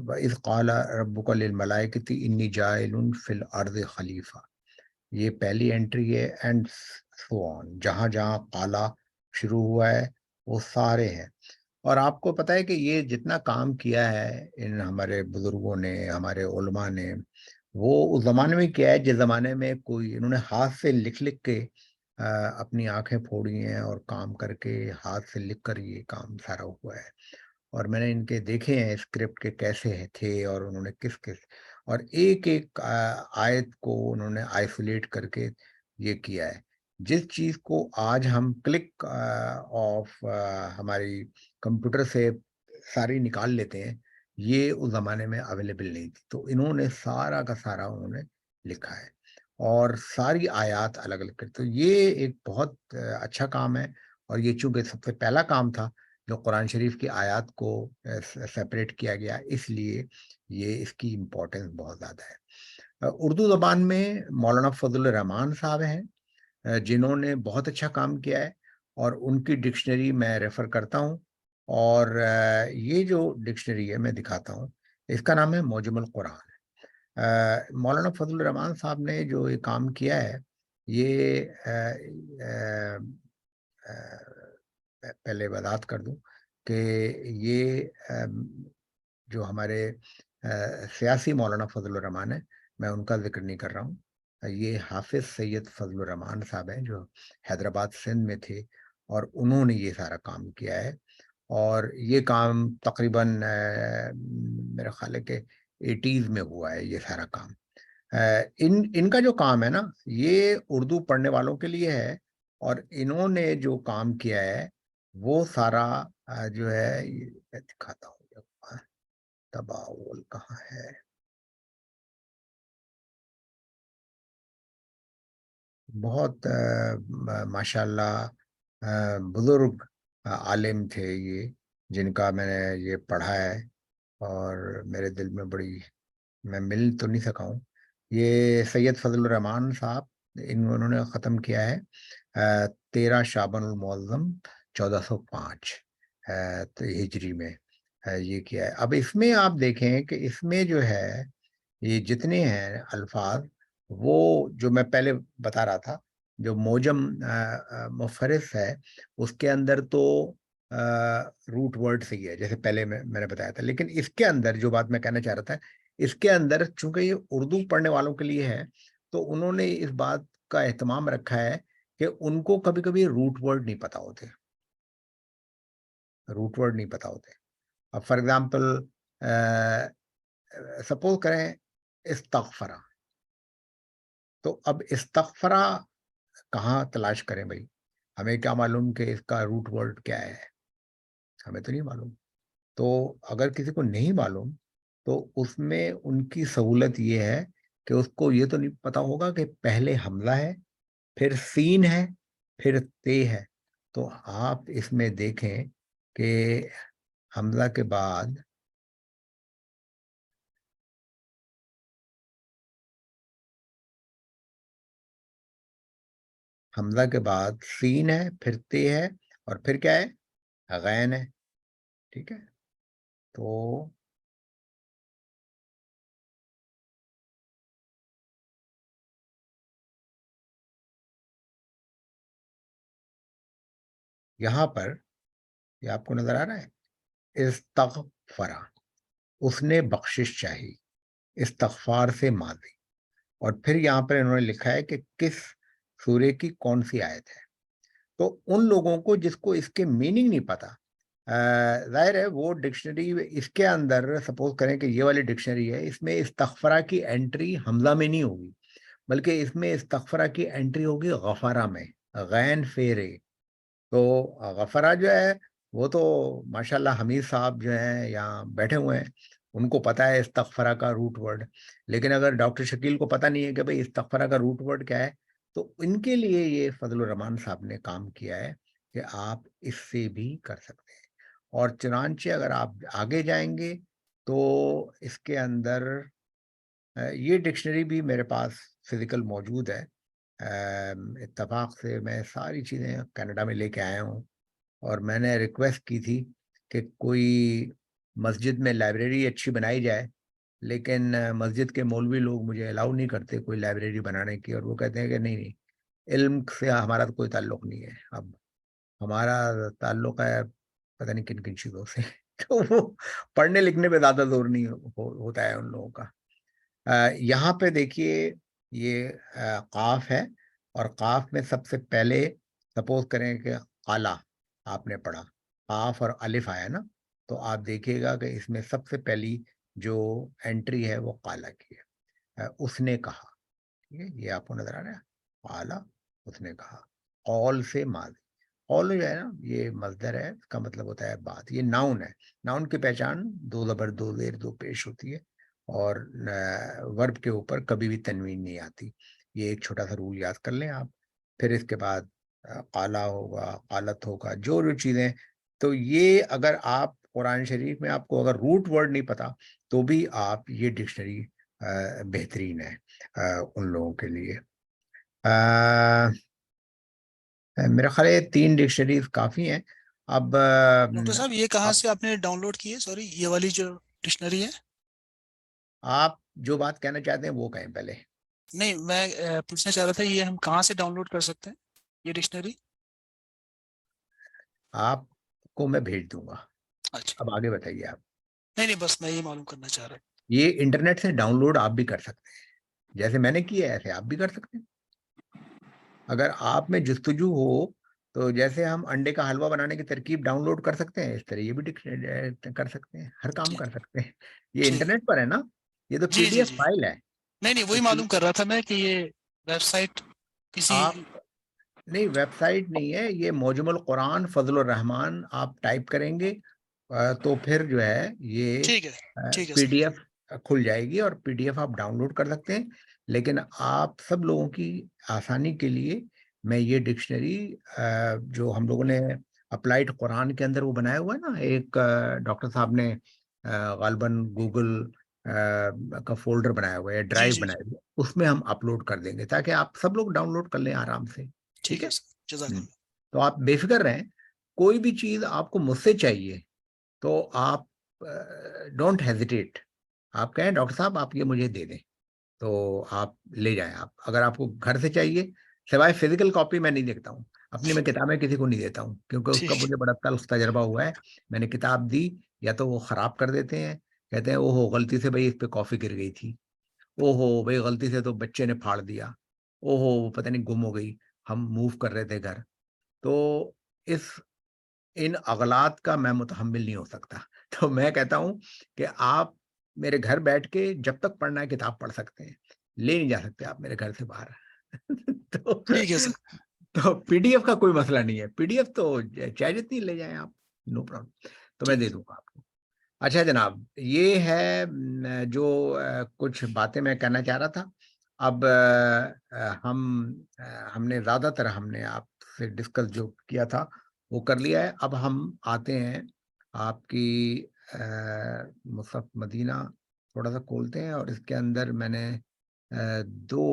وَإِذْ قَالَ رَبُّكَ لِلْمَلَائِكَةِ إِنِّي جَاعِلٌ فِي الْأَرْضِ خلیفہ، یہ پہلی انٹری ہے. اینڈ سو آن، جہاں جہاں قالا شروع ہوا ہے وہ سارے ہیں. اور آپ کو پتہ ہے کہ یہ جتنا کام کیا ہے ان ہمارے بزرگوں نے، ہمارے علماء نے، وہ اس زمانے میں کیا ہے جس زمانے میں کوئی انہوں نے ہاتھ سے لکھ لکھ کے اپنی آنکھیں پھوڑی ہیں اور کام کر کے ہاتھ سے لکھ کر یہ کام سارا ہوا ہے. اور میں نے ان کے دیکھے ہیں اسکرپٹ کے کیسے تھے، اور انہوں نے کس کس، اور ایک ایک آیت کو انہوں نے آئسولیٹ کر کے یہ کیا ہے. جس چیز کو آج ہم کلک آف ہماری کمپیوٹر سے ساری نکال لیتے ہیں، یہ اس زمانے میں اویلیبل نہیں تھی. تو انہوں نے سارا کا سارا انہوں نے لکھا ہے، اور ساری آیات الگ الگ کر. تو یہ ایک بہت اچھا کام ہے، اور یہ چونکہ سب سے پہلا کام تھا جو قرآن شریف کی آیات کو سیپریٹ کیا گیا، اس لیے یہ اس کی امپورٹنس بہت زیادہ ہے. اردو زبان میں مولانا فضل الرحمان صاحب ہیں جنہوں نے بہت اچھا کام کیا ہے، اور ان کی ڈکشنری میں ریفر کرتا ہوں. اور یہ جو ڈکشنری ہے میں دکھاتا ہوں، اس کا نام ہے موجم القرآن. مولانا فضل الرحمان صاحب نے جو یہ کام کیا ہے، یہ پہلے وضاحت کر دوں کہ یہ جو ہمارے سیاسی مولانا فضل الرحمان ہیں، میں ان کا ذکر نہیں کر رہا ہوں. یہ حافظ سید فضل الرحمان صاحب ہیں جو حیدرآباد سندھ میں تھے، اور انہوں نے یہ سارا کام کیا ہے. اور یہ کام تقریباً میرا خیال ہے کہ 80s میں ہوا ہے یہ سارا کام. ان کا جو کام ہے نا، یہ اردو پڑھنے والوں کے لیے ہے، اور انہوں نے جو کام کیا ہے وہ سارا جو ہے میں دکھاتا ہوں. تباول کہاں ہے؟ بہت ماشاءاللہ بزرگ عالم تھے یہ، جن کا میں نے یہ پڑھا ہے، اور میرے دل میں بڑی، میں مل تو نہیں سکا ہوں. یہ سید فضل الرحمان صاحب، انہوں نے ختم کیا ہے 13 شعبان المعظم 1405 ہجری میں یہ کیا ہے. اب اس میں آپ دیکھیں کہ اس میں جو ہے یہ جتنے ہیں الفاظ، وہ جو میں پہلے بتا رہا تھا، جو موجم مفرس ہے اس کے اندر تو روٹ ورڈ سے ہی ہے، جیسے پہلے میں نے بتایا تھا. لیکن اس کے اندر جو بات میں کہنا چاہ رہا تھا، اس کے اندر چونکہ یہ اردو پڑھنے والوں کے لیے ہے، تو انہوں نے اس بات کا اہتمام رکھا ہے کہ ان کو کبھی کبھی روٹ ورڈ نہیں پتا ہوتے، روٹ ورڈ نہیں پتا ہوتے. اب فار ایگزامپل سپوز کریں استغفرہ، تو اب استغفرہ کہاں تلاش کریں بھائی؟ ہمیں کیا معلوم کہ اس کا روٹ ورڈ کیا ہے؟ ہمیں تو نہیں معلوم. تو اگر کسی کو نہیں معلوم تو اس میں ان کی سہولت یہ ہے کہ اس کو یہ تو نہیں پتا ہوگا کہ پہلے حمزہ ہے، پھر سین ہے، پھر تے ہے. تو آپ اس میں دیکھیں کہ حمزہ کے بعد حمزہ کے بعد سین ہے، پھر تے ہے، اور پھر کیا ہے؟ غین ہے. ٹھیک ہے، تو یہاں پر یہ آپ کو نظر آ رہا ہے، استغفرہ، اس نے بخشش چاہی، استغفار سے ماضی. اور پھر یہاں پر انہوں نے لکھا ہے کہ کس سورے کی کون سی آیت ہے. تو ان لوگوں کو جس کو اس کے میننگ نہیں پتا، ظاہر ہے وہ ڈکشنری اس کے اندر سپوز کریں کہ یہ والی ڈکشنری ہے، اس میں استغفرہ کی انٹری حمزہ میں نہیں ہوگی، بلکہ اس میں استغفرہ کی انٹری ہوگی غفرہ میں، غین فیرے. تو غفرہ جو ہے وہ تو ماشاءاللہ حمید صاحب جو ہیں یہاں بیٹھے ہوئے ہیں، ان کو پتہ ہے استغفرہ کا روٹ ورڈ، لیکن اگر ڈاکٹر شکیل کو پتہ نہیں ہے کہ بھئی استغفرہ کا روٹ ورڈ کیا ہے، تو ان کے لیے یہ فضل الرحمان صاحب نے کام کیا ہے کہ آپ اس سے بھی کر سکتے ہیں. اور چنانچہ اگر آپ آگے جائیں گے تو اس کے اندر یہ ڈکشنری بھی میرے پاس فزیکل موجود ہے. اتفاق سے میں ساری چیزیں کینیڈا میں لے کے آیا ہوں، اور میں نے ریکویسٹ کی تھی کہ کوئی مسجد میں لائبریری اچھی بنائی جائے، لیکن مسجد کے مولوی لوگ مجھے الاؤ نہیں کرتے کوئی لائبریری بنانے کی، اور وہ کہتے ہیں کہ نہیں نہیں، علم سے ہمارا تو کوئی تعلق نہیں ہے، اب ہمارا تعلق ہے پتہ نہیں کن کن چیزوں سے. تو وہ پڑھنے لکھنے پہ زیادہ زور نہیں ہوتا ہے ان لوگوں کا. یہاں پہ دیکھیے یہ قاف ہے، اور قاف میں سب سے پہلے سپوز کریں کہ قالا آپ نے پڑھا، قاف اور الف آیا نا، تو آپ دیکھیے گا کہ اس میں سب سے پہلی جو انٹری ہے وہ قالا کی ہے. اس نے کہا، ٹھیک ہے، یہ آپ کو نظر آ رہا ہے، قالا اس نے کہا. قول سے ماضی، قول جو ہے نا یہ مصدر ہے، اس کا مطلب ہوتا ہے بات. یہ ناؤن ہے، ناؤن کی پہچان دو زبر دو زیر دو پیش ہوتی ہے، اور ورب کے اوپر کبھی بھی تنوین نہیں آتی. یہ ایک چھوٹا سا رول یاد کر لیں آپ. پھر اس کے بعد قالا ہوگا، قالت ہوگا، جو چیزیں. تو یہ اگر آپ قرآن شریف میں آپ کو اگر روٹ ورڈ نہیں پتا تو بھی آپ یہ ڈکشنری بہترین ہے ان لوگوں کے لیے. میرا خیال ہے 3 ڈکشنریز کافی ہیں. اب ڈاکٹر صاحب یہ کہاں آپ سے آپ نے ڈاؤن لوڈ کی ہے؟ سوری، یہ والی جو ڈکشنری ہے. آپ جو بات کہنا چاہتے ہیں وہ کہیں پہلے. نہیں، میں پوچھنا چاہ رہا تھا یہ ہم کہاں سے ڈاؤن لوڈ کر سکتے ہیں یہ ڈکشنری؟ آپ کو میں بھیج دوں گا. اچھا، اب آگے بتائیے آپ. نہیں بس میں یہ معلوم کرنا چاہ رہا ہوں. یہ انٹرنیٹ سے ڈاؤن لوڈ آپ بھی کر سکتے ہیں، جیسے میں نے کیا ہے ایسے آپ بھی کر سکتے ہیں. اگر آپ میں جستجو ہو تو جیسے ہم انڈے کا حلوہ بنانے کی ترکیب ڈاؤن لوڈ کر سکتے ہیں، اس طرح یہ بھی کر سکتے ہیں، ہر کام کر سکتے ہیں. یہ ٹھیک، انٹرنیٹ پر ہے نا، یہ تو G P D G F G, file ہے. نہیں وہی اس معلوم کر رہا تھا میں کہ یہ ویب سائٹ کسی. آپ نہیں، ویب سائٹ نہیں ہے یہ، موجم القرآن فضل الرحمان آپ ٹائپ کریں گے تو پھر جو ہے یہ ٹھیک ہے، ٹھیک ہے پی سر. ڈی ایف کھل جائے گی، اور پی ڈی ایف آپ ڈاؤن لوڈ کر سکتے ہیں. لیکن آپ سب لوگوں کی آسانی کے لیے میں یہ ڈکشنری جو ہم لوگوں نے اپلائیڈ قرآن کے اندر وہ بنایا ہوا ہے نا، ایک ڈاکٹر صاحب نے غالباً گوگل کا فولڈر بنایا ہوا ہے، جی ڈرائیو جی جی، بنایا ہوا ہے، اس میں ہم اپلوڈ کر دیں گے تاکہ آپ سب لوگ ڈاؤن لوڈ کر لیں آرام سے. ٹھیک ٹھیک ہے. ہے سر، جزاک اللہ. تو آپ بے فکر رہیں، کوئی بھی چیز آپ کو مجھ سے چاہیے تو آپ ڈونٹ ہیزیٹیٹ، آپ کہیں ڈاکٹر صاحب آپ یہ مجھے دے دیں تو آپ لے جائیں. آپ اگر آپ کو گھر سے چاہیے، سوائے فزیکل کاپی میں نہیں دیکھتا ہوں، اپنی میں کتابیں کسی کو نہیں دیتا ہوں، کیونکہ اس کا ٹھیک، مجھے بڑا تلخ تجربہ ہوا ہے. میں نے کتاب دی یا تو وہ خراب کر دیتے ہیں، کہتے ہیں او ہو غلطی سے بھائی اس پہ کافی گر گئی تھی، او ہو بھائی غلطی سے تو بچے نے پھاڑ دیا، او ہو وہ پتہ نہیں گم ہو گئی، ہم موو کر رہے تھے گھر. تو ان اغلاط کا میں متحمل نہیں ہو سکتا. تو میں کہتا ہوں کہ آپ میرے گھر بیٹھ کے جب تک پڑھنا ہے کتاب پڑھ سکتے ہیں، لے نہیں جا سکتے آپ میرے گھر سے باہر. ٹھیک ہے سر. تو پی ڈی ایف کا کوئی مسئلہ نہیں ہے، پی ڈی ایف تو چاہے جتنی لے جائیں آپ، نو پرابلم، تو میں دے دوں گا آپ کو. اچھا جناب، یہ ہے جو کچھ باتیں میں کہنا چاہ رہا تھا. اب ہم نے زیادہ تر ہم نے آپ سے ڈسکس جو کیا تھا وہ کر لیا ہے. اب ہم آتے ہیں آپ کی مصحف مدینہ تھوڑا سا کھولتے ہیں، اور اس کے اندر میں نے دو،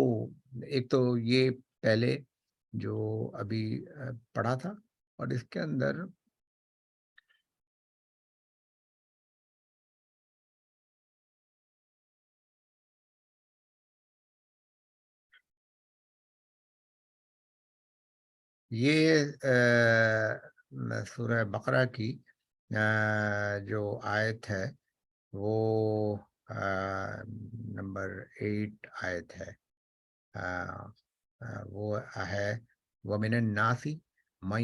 ایک تو یہ پہلے جو ابھی پڑھا تھا، اور اس کے اندر یہ سورہ بقرہ کی جو آیت ہے وہ نمبر 8 آیت ہے. وہ ہے وَمِنَ النَّاسِ من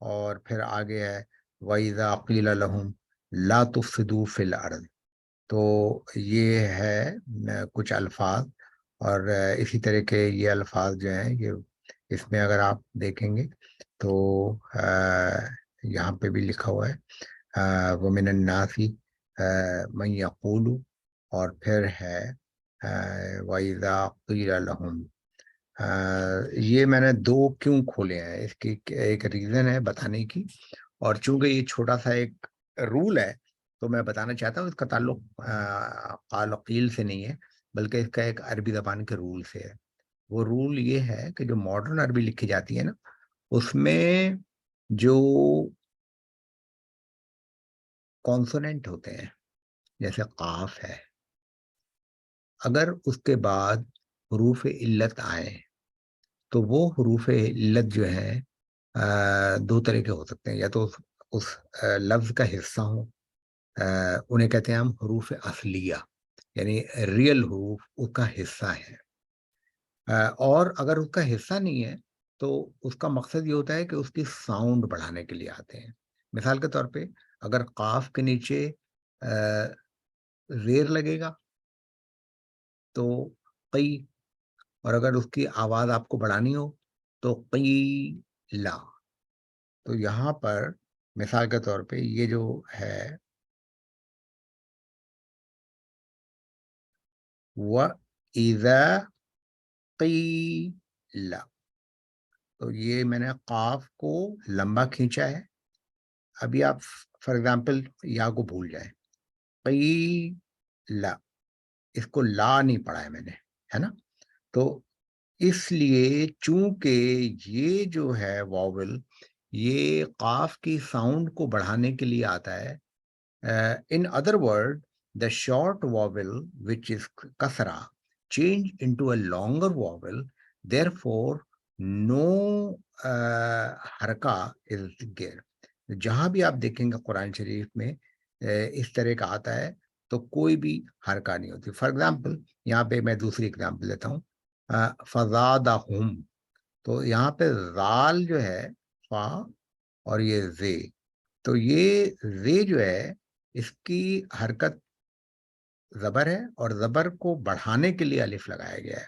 اور پھر آگے ہے وَإِذَا قِيلَ لَهُمْ لَا تُفْسِدُوا فِي الْأَرْضِ. تو یہ ہے کچھ الفاظ، اور اسی طرح کے یہ الفاظ جو ہیں یہ اس میں اگر آپ دیکھیں گے تو یہاں پہ بھی لکھا ہوا ہے وَمِنَ النَّاسِ مَن يَقُولُ، اور پھر ہے وَإِذَا قِيلَ لَهُمْ. یہ میں نے دو کیوں کھولے ہیں، اس کی ایک ریزن ہے بتانے کی، اور چونکہ یہ چھوٹا سا ایک رول ہے تو میں بتانا چاہتا ہوں اس کا تعلق قال و قیل سے نہیں ہے، بلکہ اس کا ایک عربی زبان کے رول سے ہے. وہ رول یہ ہے کہ جو ماڈرن عربی لکھی جاتی ہے نا، اس میں جو کانسوننٹ ہوتے ہیں جیسے قاف ہے، اگر اس کے بعد حروف علت آئیں تو وہ حروف علت جو ہیں دو طرح کے ہو سکتے ہیں، یا تو اس لفظ کا حصہ ہوں، انہیں کہتے ہیں ہم حروف اصلیہ، یعنی ریئل حروف اس کا حصہ ہے. اور اگر اس کا حصہ نہیں ہے تو اس کا مقصد یہ ہوتا ہے کہ اس کی ساؤنڈ بڑھانے کے لیے آتے ہیں. مثال کے طور پہ اگر قاف کے نیچے زیر لگے گا تو قی، اور اگر اس کی آواز آپ کو بڑھانی ہو تو قیلا. تو یہاں پر مثال کے طور پہ یہ جو ہے وَإِذَا قِيلَ، تو یہ میں نے قاف کو لمبا کھینچا ہے. ابھی آپ فار ایگزامپل یا کو بھول جائیں، قیلا، اس کو لا نہیں پڑھا ہے میں نے، ہے نا. تو اس لیے چونکہ یہ جو ہے واول یہ قاف کی ساؤنڈ کو بڑھانے کے لیے آتا ہے. In other word, the short vowel which is kasra change into a longer vowel, therefore no harka is there. جہاں بھی آپ دیکھیں گے قرآن شریف میں اس طرح کا آتا ہے تو کوئی بھی حرکہ نہیں ہوتی. فار ایگزامپل یہاں پہ میں دوسری ایگزامپل دیتا ہوں، فزادہم، تو یہاں پہ زال جو ہے فا اور یہ زے، تو یہ زے جو ہے اس کی حرکت زبر ہے، اور زبر کو بڑھانے کے لیے الف لگایا گیا ہے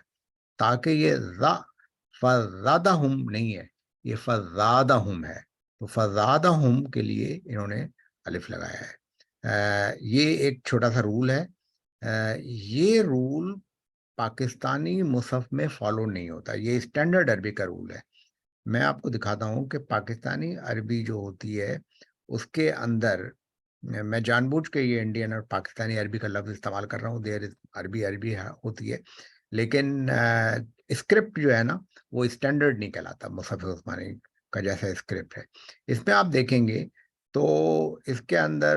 تاکہ یہ فزادہم نہیں ہے، یہ فزادہم ہے. تو فزادہم کے لیے انہوں نے الف لگایا ہے. یہ ایک چھوٹا سا رول ہے. یہ رول پاکستانی مصحف میں فالو نہیں ہوتا، یہ اسٹینڈرڈ عربی کا رول ہے. میں آپ کو دکھاتا ہوں کہ پاکستانی عربی جو ہوتی ہے اس کے اندر، میں جان بوجھ کے یہ انڈین اور پاکستانی عربی کا لفظ استعمال کر رہا ہوں، دیر عربی ہوتی ہے، لیکن اسکرپٹ جو ہے نا وہ اسٹینڈرڈ نہیں کہلاتا مصحف عثمانی کا جیسا اسکرپٹ ہے. اس میں آپ دیکھیں گے تو اس کے اندر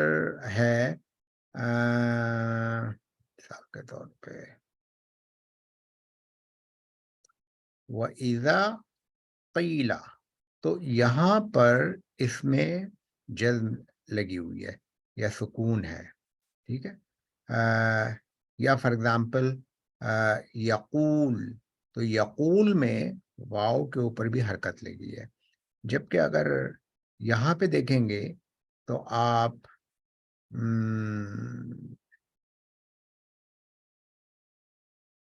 ہے مثال کے طور پہ وَإِذَا قِيلَ، تو یہاں پر اس میں جزم لگی ہوئی ہے یا سکون ہے، ٹھیک ہے. یا فار ایگزامپل یقول، تو یقول میں واو کے اوپر بھی حرکت لگی ہے، جبکہ اگر یہاں پہ دیکھیں گے تو آپ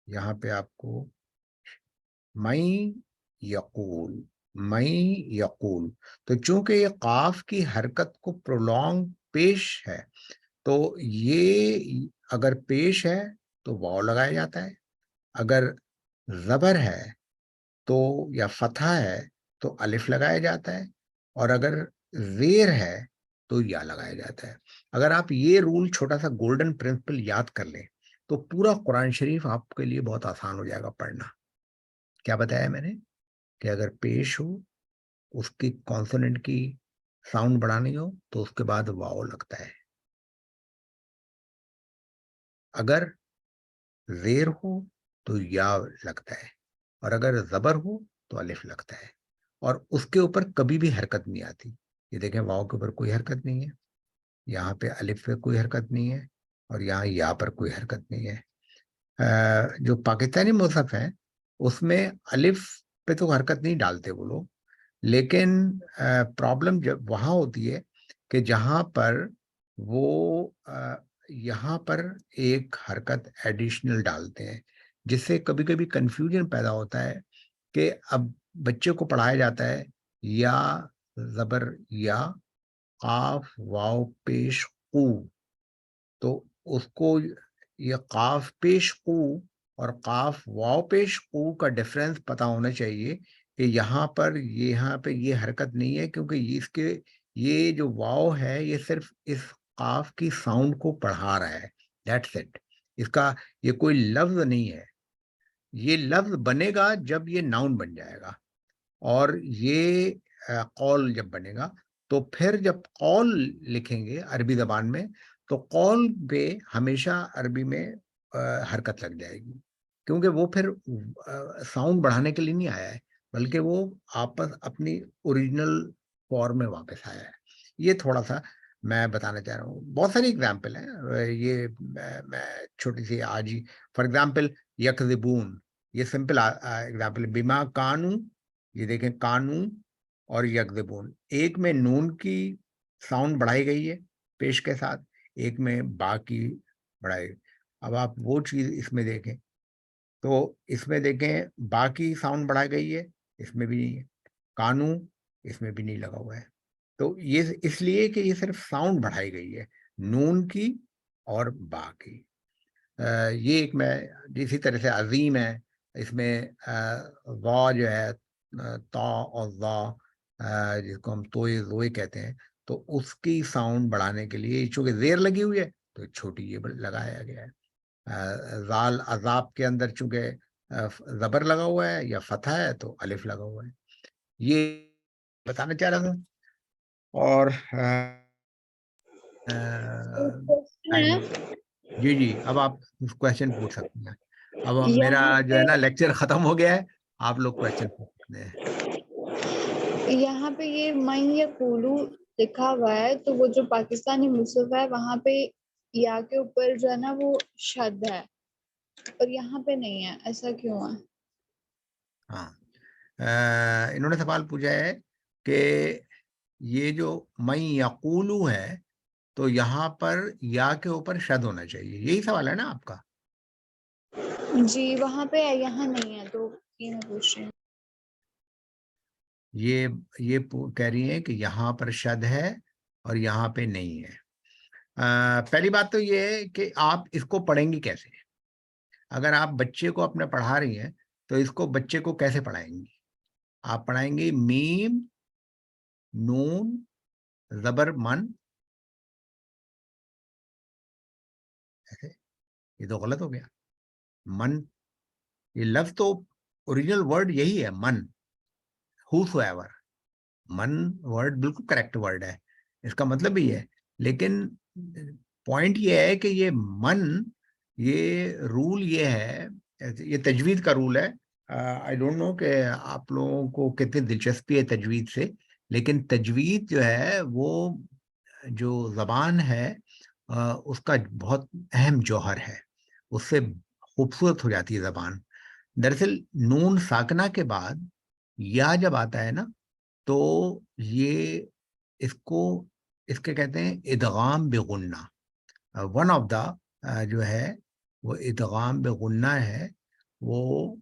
یہاں پہ آپ کو میں یقول، میں یقول، تو چونکہ یہ قاف کی حرکت کو پرولونگ پیش ہے تو یہ اگر پیش ہے تو واو لگایا جاتا ہے، اگر زبر ہے تو یا فتحہ ہے تو الف لگایا جاتا ہے، اور اگر زیر ہے تو یا لگایا جاتا ہے. اگر آپ یہ رول چھوٹا سا گولڈن پرنسپل یاد کر لیں تو پورا قرآن شریف آپ کے لیے بہت آسان ہو جائے گا پڑھنا. کیا بتایا میں نے کہ اگر پیش ہو اس کی کانسوننٹ کی ساؤنڈ بڑھانی ہو تو اس کے بعد واو لگتا ہے، اگر زیر ہو تو یا لگتا ہے، اور اگر زبر ہو تو الف لگتا ہے، اور اس کے اوپر کبھی بھی حرکت نہیں آتی. یہ دیکھیں واو کے اوپر کوئی حرکت نہیں ہے، یہاں پہ الف پہ کوئی حرکت نہیں ہے، اور یہاں یا پر کوئی حرکت نہیں ہے. جو پاکستانی مصحف ہیں اس میں الف پہ تو حرکت نہیں ڈالتے وہ لوگ، لیکن پرابلم جب وہاں ہوتی ہے کہ جہاں پر وہ یہاں پر ایک حرکت ایڈیشنل ڈالتے ہیں، جس سے کبھی کبھی کنفیوژن پیدا ہوتا ہے کہ اب بچے کو پڑھایا جاتا ہے یا زبر یا قاف واو پیش قو، تو اس کو یہ قاف پیش قو اور قاف واو پیش قو کا ڈفرینس پتہ ہونا چاہیے کہ یہاں پر یہاں پہ یہ حرکت نہیں ہے، کیونکہ اس کے یہ جو واو ہے یہ صرف اس قاف کی ساؤنڈ کو پڑھا رہا ہے، دیٹس اٹ، اس کا یہ کوئی لفظ نہیں ہے۔ یہ لفظ بنے گا جب یہ ناؤن بن جائے گا، اور یہ قول جب بنے گا تو پھر جب قول لکھیں گے عربی زبان میں تو قول پہ ہمیشہ عربی میں حرکت لگ جائے گی، کیونکہ وہ پھر ساؤنڈ بڑھانے کے لیے نہیں آیا ہے، بلکہ وہ اپنی اوریجنل فارم میں واپس آیا ہے۔ یہ تھوڑا سا میں بتانا چاہ رہا ہوں، بہت ساری اگزامپل ہیں، یہ میں چھوٹی سی آج ہی فار ایگزامپل یکذبون، یہ سمپل ایگزامپل، بما کانو، یہ دیکھیں کانو اور یکذبون، ایک میں نون کی ساؤنڈ بڑھائی گئی ہے پیش کے ساتھ، ایک میں با کی بڑھائی گئی۔ اب آپ وہ چیز اس میں دیکھیں تو اس میں دیکھیں با کی ساؤنڈ بڑھائی گئی ہے، اس میں بھی نہیں ہے، کانو اس میں بھی نہیں لگا ہوا ہے، تو یہ اس لیے کہ یہ صرف ساؤنڈ بڑھائی گئی ہے نون کی اور با کی۔ یہ ایک میں اسی طرح سے عظیم ہے، اس میں ضا جو ہے تا اور ضا جس کو ہم توئے زوئے کہتے ہیں، تو اس کی ساؤنڈ بڑھانے کے لیے چونکہ زیر لگی ہوئی ہے تو چھوٹی یہ لگایا گیا ہے۔ زال عذاب کے اندر چونکہ زبر لگا ہوا ہے یا فتح ہے تو الف لگا ہوا ہے، یہ بتانا چاہ رہا تھا۔ اور جی اب آپ کوشچن پوچھ سکتے ہیں، اب میرا جو ہے نا لیکچر ختم ہو گیا ہے، آپ لوگ کوشچن پوچھ سکتے ہیں۔ یہاں پہ یہ من یا کولو لکھا ہوا ہے، تو وہ جو پاکستانی مصحف ہے وہاں پہ یا کے اوپر جو ہے نا وہ شد ہے اور یہاں پہ نہیں ہے، ایسا کیوں ہے؟ ہاں انہوں نے سوال پوچھا ہے کہ یہ جو من یقولو ہے تو یہاں پر یا کے اوپر شد ہونا چاہیے، یہی سوال ہے نا آپ کا؟ جی وہاں پہ ہے، یہاں نہیں ہے، تو یہ میں پوچھ رہی ہوں۔ یہ کہہ رہی ہیں کہ یہاں پر شد ہے اور یہاں پہ نہیں ہے۔ پہلی بات تو یہ ہے کہ آپ اس کو پڑھیں گی کیسے؟ اگر آپ بچے کو اپنے پڑھا رہی ہیں تو اس کو بچے کو کیسے پڑھائیں گی؟ آپ پڑھائیں گے میم نون زبر من، ایسے؟ یہ تو غلط ہو گیا، من یہ لفظ تو اوریجنل ورڈ یہی ہے من، whosoever، من ورڈ بالکل کریکٹ ورڈ ہے، اس کا مطلب بھی ہے، لیکن پوائنٹ یہ ہے کہ یہ من، یہ رول یہ ہے، یہ تجوید کا رول ہے۔ آئی ڈونٹ نو کہ آپ لوگوں کو کتنی دلچسپی ہے تجوید سے، لیکن تجوید جو ہے وہ جو زبان ہے اس کا بہت اہم جوہر ہے، اس سے خوبصورت ہو جاتی ہے زبان۔ دراصل نون ساکنہ کے بعد یا جب آتا ہے نا تو یہ اس کے کہتے ہیں ادغام بغنہ، ون آف دا جو ہے وہ ادغام بغنہ ہے، وہ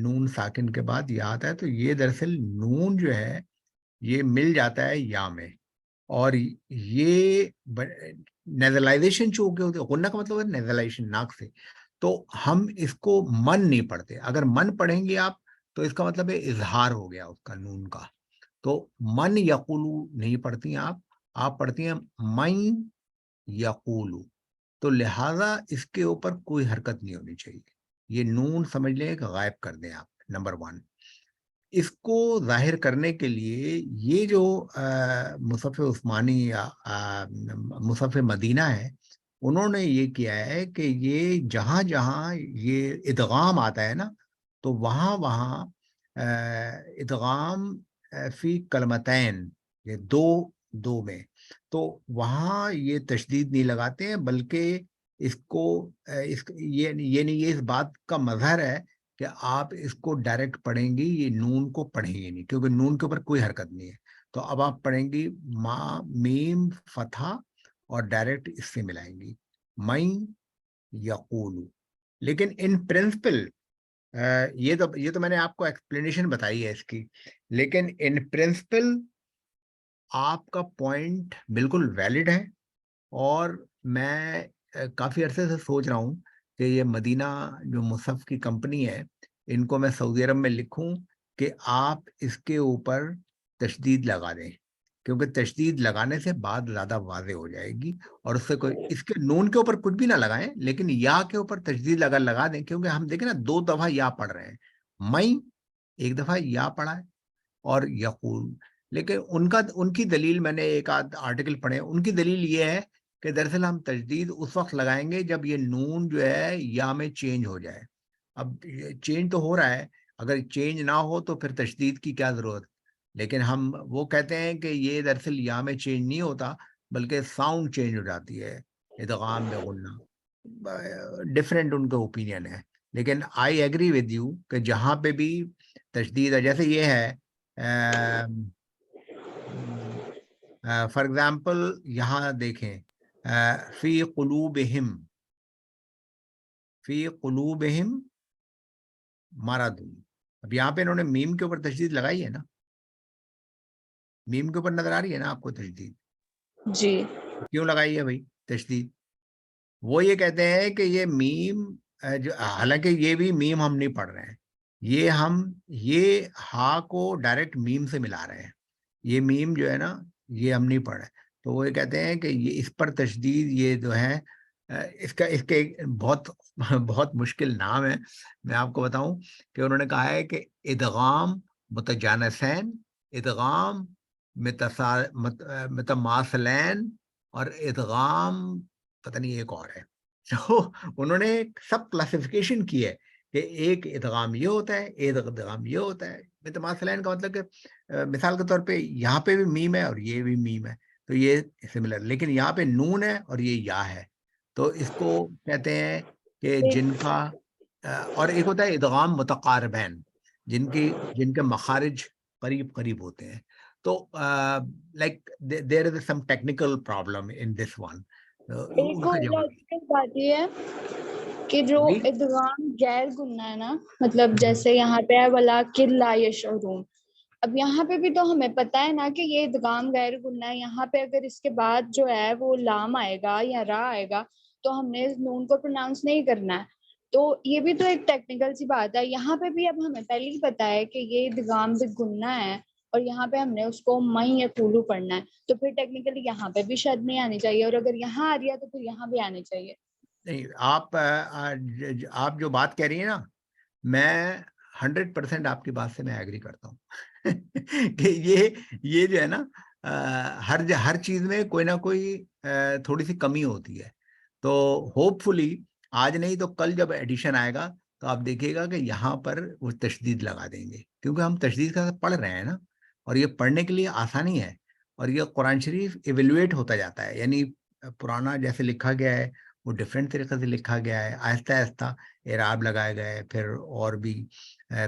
نون ساکن کے بعد یا آتا ہے، تو یہ دراصل نون جو ہے یہ مل جاتا ہے یا میں، اور یہ نیزلائزیشن چونکہ ہوتی ہے، غنہ کا مطلب ہے نیزلائزیشن ناک سے، تو ہم اس کو من نہیں پڑھتے، اگر من پڑھیں گے آپ تو اس کا مطلب ہے اظہار ہو گیا اس کا نون کا، تو من یقولو نہیں پڑھتی ہیں آپ پڑھتی ہیں من یقولو، تو لہٰذا اس کے اوپر کوئی حرکت نہیں ہونی چاہیے، یہ نون سمجھ لیں کہ غائب کر دیں آپ، نمبر 1۔ اس کو ظاہر کرنے کے لیے یہ جو مصحف عثمانی یا مصحف مدینہ ہے، انہوں نے یہ کیا ہے کہ یہ جہاں جہاں یہ ادغام آتا ہے نا تو وہاں ادغام فی کلمتین، یہ دو میں، تو وہاں یہ تشدید نہیں لگاتے ہیں، بلکہ اس کو یہ اس بات کا مظہر ہے کہ آپ اس کو ڈائریکٹ پڑھیں گی, یہ نون کو پڑھیں گے نہیں کیونکہ نون کے اوپر کوئی حرکت نہیں ہے. تو اب آپ پڑھیں گی ما میم فتحہ اور ڈائریکٹ اس سے ملائیں گی من یقول. لیکن ان پرنسپل یہ تو میں نے آپ کو ایکسپلینیشن بتائی ہے اس کی, لیکن ان پرنسپل آپ کا پوائنٹ بالکل ویلڈ ہے. اور میں کافی عرصے سے سوچ رہا ہوں کہ یہ مدینہ جو مصحف کی کمپنی ہے, ان کو میں سعودی عرب میں لکھوں کہ آپ اس کے اوپر تشدید لگا دیں, کیونکہ تشدید لگانے سے بات زیادہ واضح ہو جائے گی. اور اس سے کوئی اس کے نون کے اوپر کچھ بھی نہ لگائیں, لیکن یا کے اوپر تشدید لگا دیں, کیونکہ ہم دیکھیں نا 2 دفعہ یا پڑھ رہے ہیں, میں 1 دفعہ یا پڑھا ہے اور یقول. لیکن ان کی دلیل, میں نے ایک آرٹیکل پڑھے, ان کی دلیل یہ ہے کہ دراصل ہم تشدید اس وقت لگائیں گے جب یہ نون جو ہے یا میں چینج ہو جائے. اب چینج تو ہو رہا ہے, اگر چینج نہ ہو تو پھر تشدید کی کیا ضرورت. لیکن ہم وہ کہتے ہیں کہ یہ دراصل یا میں چینج نہیں ہوتا بلکہ ساؤنڈ چینج ہو جاتی ہے, ادغام بغنہ. ڈفرینٹ ان کا اوپینین ہے, لیکن آئی ایگری ود یو کہ جہاں پہ بھی تشدید ہے, جیسے یہ ہے فار ایگزامپل یہاں دیکھیں فی قلوبہم مرض. اب یہاں پہ انہوں نے میم کے اوپر تشدید لگائی ہے نا, میم کے اوپر نظر آ رہی ہے نا آپ کو تشدید. جی کیوں لگائی ہے بھائی تشدید؟ وہ یہ کہتے ہیں کہ یہ میم جو, حالانکہ یہ بھی میم ہم نہیں پڑھ رہے ہیں, یہ ہا کو ڈائریکٹ میم سے ملا رہے ہیں. یہ میم جو ہے نا یہ ہم نہیں پڑھ رہے. تو وہ یہ کہتے ہیں کہ یہ اس پر تشدید یہ جو ہے اس کے بہت مشکل نام ہے. میں آپ کو بتاؤں کہ انہوں نے کہا ہے کہ ادغام متجانسین, ادغام متماثلین, اور ادغام پتہ نہیں ایک اور ہے. تو انہوں نے سب کلاسیفیکیشن کی ہے کہ ایک ادغام یہ ہوتا ہے, ایک ادغام یہ ہوتا ہے. متماثلین کا مطلب کہ مثال کے طور پہ یہاں پہ بھی میم ہے اور یہ بھی میم ہے, تو یہ سملر, لیکن یہاں پہ نون ہے اور یہ یا ہے, تو اس کو کہتے ہیں کہ جن کا اور ایک ہوتا ہے ادغام متقاربین, جن کے مخارج قریب ہوتے ہیں. تو like there is some technical problem in this one. ایک اور لاجیکل بات یہ ہے کہ جو ادغام غیر گنہ ہے نا, مطلب جیسے یہاں پہ ہے وَلَٰكِن لَا يَشْعُرُونَ, اب یہاں پہ بھی تو ہمیں پتہ ہے نا کہ یہ ادغام غیر گنہ ہے. یہاں پہ اگر اس کے بعد جو ہے وہ لام آئے گا یا را آئے گا تو ہم نے نون کو پروناؤنس نہیں کرنا ہے. تو یہ بھی تو ایک ٹیکنیکل سی بات ہے. یہاں پہ بھی اب ہمیں پہلے ہی پتہ ہے کہ یہ ادغام بھی گنہ ہے اور یہاں پہ ہم نے اس کو من یقولو پڑھنا ہے, تو پھر ٹیکنیکلی یہاں پہ بھی شد نہیں آنی چاہیے, اور اگر یہاں آ رہی ہے تو پھر یہاں بھی آنی چاہیے. نہیں, آپ جو بات کہہ رہی ہیں نا, میں 100% آپ کی بات سے میں ایگری کرتا ہوں کہ یہ جو ہے نا ہر چیز میں کوئی نہ کوئی تھوڑی سی کمی ہوتی ہے. تو ہوپ فلی آج نہیں تو کل جب ایڈیشن آئے گا تو آپ دیکھیے گا کہ یہاں پر وہ تشدید لگا دیں گے, کیونکہ ہم تشدید کا پڑھ رہے ہیں نا, اور یہ پڑھنے کے لیے آسانی ہے, اور یہ قرآن شریف ایویلویٹ ہوتا جاتا ہے. یعنی پرانا جیسے لکھا گیا ہے وہ ڈفرینٹ طریقے سے لکھا گیا ہے, آہستہ آہستہ اعراب لگائے گئے, پھر اور بھی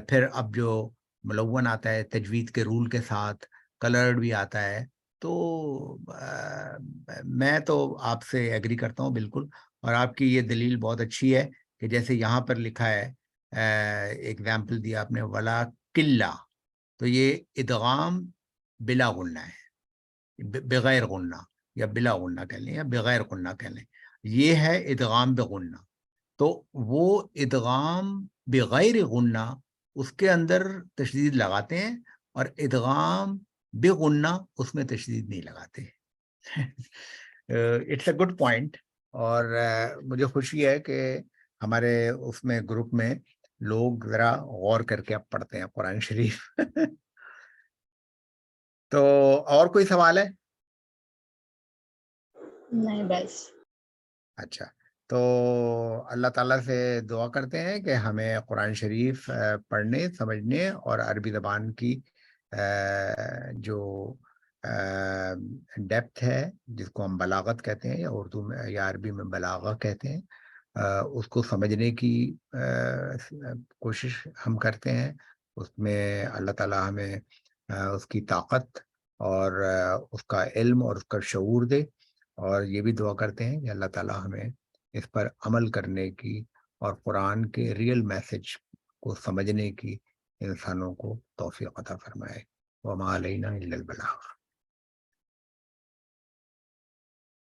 پھر اب جو ملون آتا ہے تجوید کے رول کے ساتھ, کلرڈ بھی آتا ہے. تو میں تو آپ سے ایگری کرتا ہوں بالکل, اور آپ کی یہ دلیل بہت اچھی ہے کہ جیسے یہاں پر لکھا ہے, ایگزامپل دیا آپ نے ولا قلہ, تو یہ ادغام بلا غنہ ہے, بغیر غنہ یا بلا غنہ کہہ لیں یا بغیر غنہ کہہ لیں, یہ ہے ادغام بغنہ. تو وہ ادغام بغیر غنہ اس کے اندر تشدید لگاتے ہیں, اور ادغام بغنہ اس میں تشدید نہیں لگاتے. اٹس اے گڈ پوائنٹ, اور مجھے خوشی ہے کہ ہمارے اس میں گروپ میں لوگ ذرا غور کر کے اب پڑھتے ہیں قرآن شریف. تو اور کوئی سوال ہے؟ نہیں بس. اچھا, تو اللہ تعالیٰ سے دعا کرتے ہیں کہ ہمیں قرآن شریف پڑھنے, سمجھنے اور عربی زبان کی جو ڈیپتھ ہے, جس کو ہم بلاغت کہتے ہیں یا اردو میں یا عربی میں بلاغہ کہتے ہیں, اس کو سمجھنے کی کوشش ہم کرتے ہیں. اس میں اللہ تعالیٰ ہمیں اس کی طاقت اور اس کا علم اور اس کا شعور دے, اور یہ بھی دعا کرتے ہیں کہ اللہ تعالیٰ ہمیں اس پر عمل کرنے کی اور قرآن کے ریئل میسج کو سمجھنے کی انسانوں کو توفیق عطا فرمائے. وما علینا الا البلاغ.